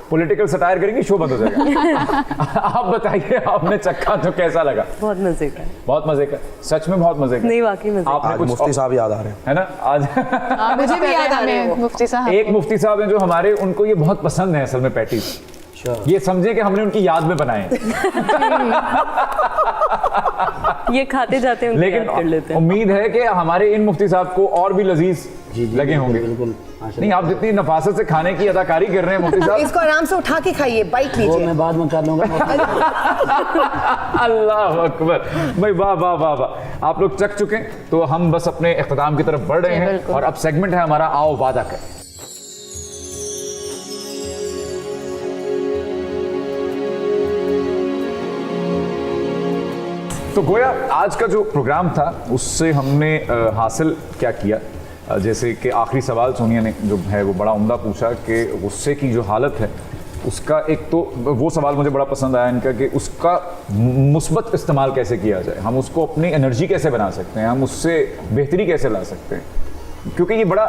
पॉलिटिकल सटायर करेंगे, शो बंद हो जाएगा। आप बताइए, आपने चखा तो कैसा लगा? बहुत मजे का। बहुत मजे का, सच में बहुत मजे का। नहीं, वाकई मजे। आपने आज कुछ मुफ्ती साहब याद आ रहे हैं, है ना आज। मुझे भी याद आ रहे हैं मुफ्ती साहब। एक मुफ्ती साहब हैं जो हमारे, उनको ये बहुत पसंद है असल में पैटीज। ये समझे कि हमने उनकी याद में बनाए हैं। ये खाते जाते हैं, लेकिन कर लेते हैं। उम्मीद है कि हमारे इन मुफ्ती साहब को और भी लजीज लगे होंगे। बिल्कुल। नहीं, आप जितनी नफासत से खाने की अदाकारी कर रहे हैं मुफ्ती साहब, इसको आराम से उठा के खाइए, बाइट वो लीजिए। मैं बाद में कर लूँगा। अल्लाह अकबर भाई, वाह वाह वाह वाह। आप लोग चख चुके हैं, तो हम बस अपने इख्तिताम की तरफ बढ़ रहे हैं, और अब सेगमेंट है हमारा आओ वादा कर। तो गोया आज का जो प्रोग्राम था उससे हमने हासिल क्या किया, जैसे कि आखिरी सवाल सोनिया ने जो है वो बड़ा उम्दा पूछा कि गुस्से की जो हालत है उसका, एक तो वो सवाल मुझे बड़ा पसंद आया इनका कि उसका मुस्बत इस्तेमाल कैसे किया जाए, हम उसको अपनी एनर्जी कैसे बना सकते हैं, हम उससे बेहतरी कैसे ला सकते हैं। क्योंकि ये बड़ा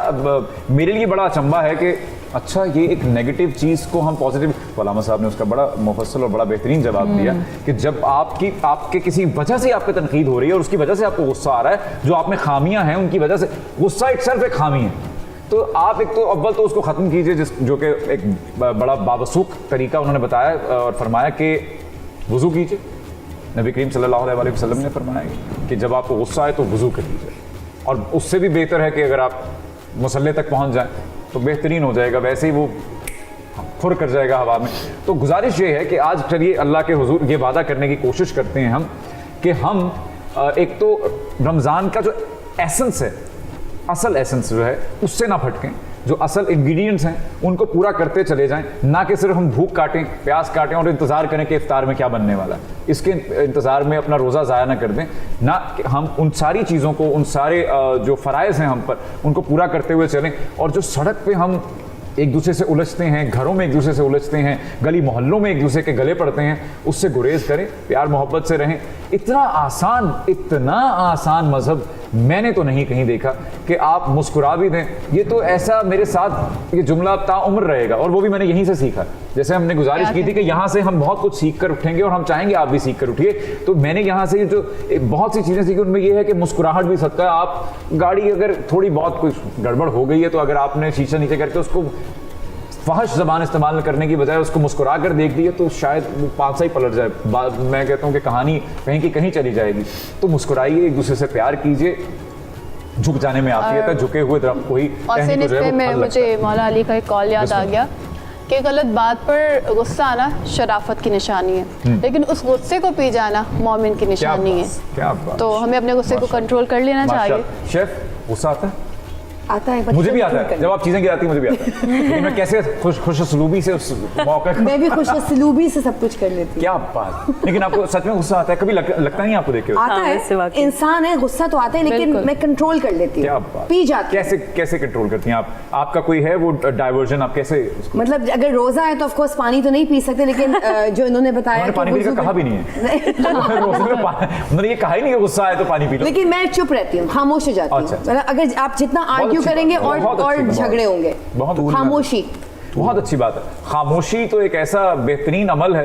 मेरे लिए बड़ा अचंभा है कि अच्छा ये एक नेगेटिव चीज़ को हम पॉजिटिव। अलामा साहब ने उसका बड़ा मुफस्सल और बड़ा बेहतरीन जवाब दिया कि जब आपके किसी वजह से आपकी तनकीद हो रही है और उसकी वजह से आपको गुस्सा आ रहा है, जो आप में खामियां हैं उनकी वजह से, गुस्सा इटसेल्फ एक खामी है, तो आप एक तो अव्वल तो उसको ख़त्म कीजिए, जो कि एक बड़ा बावसूख तरीका उन्होंने बताया और फरमाया कि वुज़ू कीजिए, نبی کریم صلی اللہ علیہ وسلم نے فرمایا کہ جب آپ کو غصہ آئے تو وضو کر لیجیے، اور اس سے بھی بہتر ہے کہ اگر آپ مصلی تک پہنچ جائیں تو بہترین ہو جائے گا، ویسے ہی وہ پھر کر جائے گا ہوا میں۔ تو گزارش یہ ہے کہ آج چلیے اللہ کے حضور یہ وعدہ کرنے کی کوشش کرتے ہیں ہم کہ ہم ایک تو رمضان کا جو ایسنس ہے، اصل ایسنس جو ہے اس سے نہ پھٹکیں، جو اصل انگریڈینٹس ہیں ان کو پورا کرتے چلے جائیں، نہ کہ صرف ہم بھوک کاٹیں، پیاس کاٹیں اور انتظار کریں کہ افطار میں کیا بننے والا ہے، اس کے انتظار میں اپنا روزہ ضائع نہ کر دیں، نہ کہ ہم ان ساری چیزوں کو، ان سارے جو فرائض ہیں ہم پر، ان کو پورا کرتے ہوئے چلیں، اور جو سڑک پہ ہم ایک دوسرے سے الجھتے ہیں، گھروں میں ایک دوسرے سے الجھتے ہیں، گلی محلوں میں ایک دوسرے کے گلے پڑتے ہیں، اس سے گریز کریں، پیار محبت سے رہیں۔ اتنا آسان مذہب میں نے تو نہیں کہیں دیکھا کہ آپ مسکرا بھی دیں، یہ تو ایسا میرے ساتھ یہ جملہ تا عمر رہے گا، اور وہ بھی میں نے یہیں سے سیکھا۔ جیسے ہم نے گزارش کی تھی کہ یہاں سے ہم بہت کچھ سیکھ کر اٹھیں گے، اور ہم چاہیں گے آپ بھی سیکھ کر اٹھیے، تو میں نے یہاں سے جو بہت سی چیزیں سیکھی ان میں یہ ہے کہ مسکراہٹ بھی صدقہ ہے۔ آپ گاڑی اگر تھوڑی بہت کچھ گڑبڑ ہو گئی ہے تو اگر آپ نے شیشہ نیچے کر کے اس کو فحش زبان استعمال کرنے کی بجائے اس کو مسکرا کر دیکھ لیا تو شاید وہ پانسا ہی پلٹ جائے، میں کہتا ہوں کہ کہانی کہیں کی کہیں چلی جائے گی۔ تو مسکرائیے، ایک دوسرے سے پیار کیجیے، جھک جانے میں عافیت ہے، جھکے ہوئے درخت کو ہی ٹہنی کو جو ہے وہ پھل لگتا ہے۔ مجھے مولا علی کا ایک کال یاد آ گیا کہ غلط بات پر غصہ آنا شرافت کی نشانی ہے، لیکن اس غصے کو پی جانا مومن کی نشانی ہے، تو ہمیں اپنے غصے کو کنٹرول کر لینا چاہیے۔ شیف غصہ آتا ہے؟ آتا ہے، مجھے بھی آتا ہے، جب آپ چیزیں گراتی ہیں مجھے بھی آتا ہے، لیکن میں کیسے خوش اسلوبی سے اس موقع میں بھی خوش اسلوبی سے سب کچھ کر لیتی ہوں۔ کیا بات! لیکن آپ کو سچ میں غصہ آتا ہے؟ کبھی لگتا نہیں آپ کو دیکھ کے؟ آتا ہے، انسان ہے، غصہ تو آتا ہے، لیکن میں کنٹرول کر لیتی ہوں، پی جاتی ہوں۔ کیسے کنٹرول کرتی ہیں آپ کا کوئی ہے وہ ڈائیورژن؟ آپ کیسے؟ مطلب اگر روزہ ہے تو آف کورس پانی تو نہیں پی سکتے، لیکن جو انہوں نے بتایا پانی پینے کا کہا بھی نہیں ہے، انہوں نے یہ کہا ہی نہیں کہ غصہ آئے تو پانی پی لو، لیکن میں چپ رہتی ہوں، خاموش ہو جاتی ہوں۔ اگر آپ جتنا آرگیو کریں گے اور جھگڑے ہوں گے، خاموشی بہت اچھی بات ہے۔ خاموشی تو ایک ایسا بہترین عمل ہے،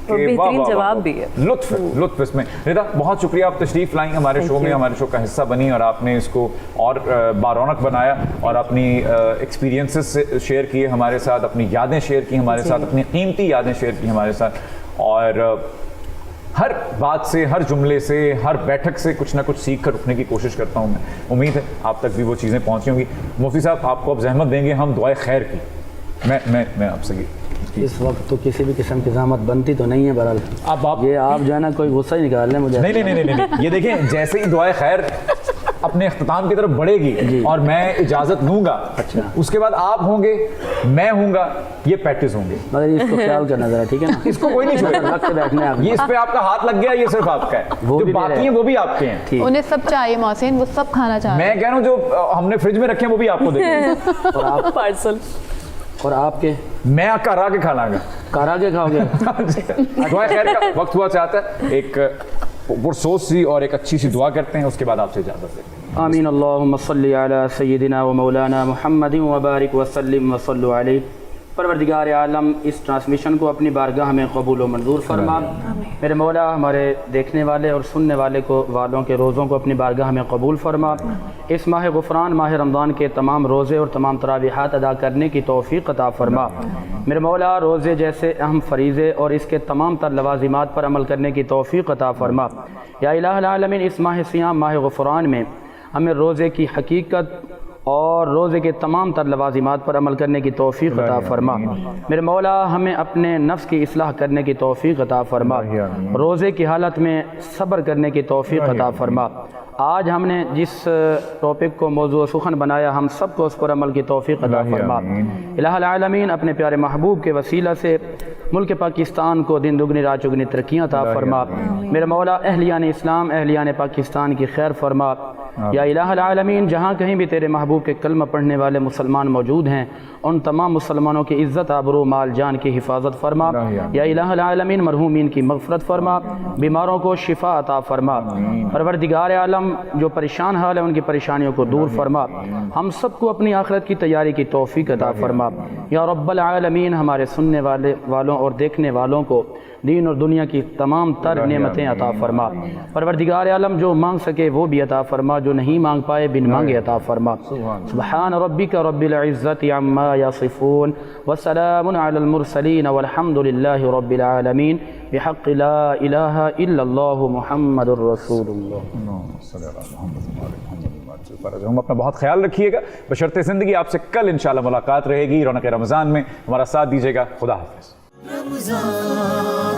بہترین جواب بھی ہے، لطف اس میں۔ ریتا بہت شکریہ، آپ تشریف لائیں ہمارے شو میں، ہمارے شو کا حصہ بنی، اور آپ نے اس کو اور بارونق بنایا، اور اپنی ایکسپیرینسز شیئر کیے ہمارے ساتھ، اپنی یادیں شیئر کی ہمارے ساتھ، اپنی قیمتی یادیں شیئر کی ہمارے ساتھ، اور ہر بات سے، ہر جملے سے، ہر بیٹھک سے کچھ نہ کچھ سیکھ کر اٹھنے کی کوشش کرتا ہوں میں۔ امید ہے آپ تک بھی وہ چیزیں پہنچی ہوں گی۔ مفتی صاحب آپ کو اب زحمت دیں گے ہم دعائے خیر کی، میں آپ سے اس وقت تو کسی بھی قسم کی زحمت بنتی تو نہیں ہے، بہرحال آپ یہ آپ جو ہے نا کوئی غصہ ہی نکال لیں مجھے۔ نہیں، یہ دیکھیں جیسے ہی دعائے خیر اپنے اختتام کی طرف بڑھے گی اور میں اجازت لوں گا، اس کے بعد آپ ہوں گے، میں ہوں گا، یہ پیٹس ہوں گے، مگر اس کو خیال کرنا ذرا، ٹھیک ہے نا؟ اس کو کوئی نہیں چھوڑے، رکھ کے بیٹھنے آپ، یہ اس پہ آپ کا ہاتھ لگ گیا، یہ صرف آپ کا ہے، جو باقی ہیں وہ بھی آپ کے ہیں۔ انہیں سب چاہیے محسن، وہ سب کھانا چاہتے ہیں۔ میں کہہ رہا ہوں جو ہم نے فریج میں رکھے ہیں وہ بھی آپ کو دے دیں، اور آپ پارسل، اور آپ کے میں کرا کے کھانا گا، کرا کے کھاؤ گے۔ دعائے خیر کا وقت ہوا چاہتا ہے، ایک پرسوچ سی اور ایک اچھی سی دعا کرتے ہیں، اس کے بعد آپ سے اجازت دیتے ہیں۔ آمین۔ اللہم صلی علی سیدنا و مولانا محمد وبارک وسلم وصلو علیہ۔ پروردگار عالم اس ٹرانسمیشن کو اپنی بارگاہ میں قبول و منظور فرما۔ میرے مولا ہمارے دیکھنے والے اور سننے والوں کے روزوں کو اپنی بارگاہ میں قبول فرما۔ اس ماہ غفران، ماہ رمضان کے تمام روزے اور تمام تراویحات ادا کرنے کی توفیق عطا فرما۔ میرے مولا روزے جیسے اہم فریضے اور اس کے تمام تر لوازمات پر عمل کرنے کی توفیق عطا فرما۔ یا الہ العالمین، اس ماہ صیام، ماہ غفران میں ہمیں روزے کی حقیقت اور روزے کے تمام تر لوازمات پر عمل کرنے کی توفیق عطا فرما۔ میرے مولا ہمیں اپنے نفس کی اصلاح کرنے کی توفیق عطا فرما، روزے کی حالت میں صبر کرنے کی توفیق عطا فرما۔ آج ہم نے جس ٹاپک کو موضوع سخن بنایا، ہم سب کو اس پر عمل کی توفیق عطا فرما۔ الہ العالمین اپنے پیارے محبوب کے وسیلہ سے ملک پاکستان کو دن دگنی رات چگنی ترقیاں عطا فرما۔ میرے مولا اہلیان اسلام، اہلیان پاکستان کی خیر فرما۔ یا الہ العالمین، جہاں کہیں بھی تیرے محبوب کے کلمہ پڑھنے والے مسلمان موجود ہیں، ان تمام مسلمانوں کی عزت، آبرو، مال، جان کی حفاظت فرما۔ یا الہ العالمین، مرحومین کی مغفرت فرما، بیماروں کو شفا عطا فرما۔ پروردگار عالم، جو پریشان حال ہے ان کی پریشانیوں کو دور فرما۔ ہم سب کو اپنی آخرت کی تیاری کی توفیق عطا فرما۔ یا رب العالمین، ہمارے سننے والوں اور دیکھنے والوں کو دین اور دنیا کی تمام تر نعمتیں عطا فرما۔ پروردگار عالم جو مانگ سکے وہ بھی عطا فرما، جو نہیں مانگ پائے بن مانگے عطا فرما۔ سبحان ربک رب العزت عما یصفون وسلام علی المرسلین والحمد للہ رب العالمین بحق لا الہ الا اللہ محمد الرسول اللہ۔ ہم اپنا بہت خیال رکھیے گا، بشرط زندگی آپ سے کل انشاءاللہ ملاقات رہے گی رونق رمضان میں، ہمارا ساتھ دیجیے گا، خدا حافظ۔ رمضان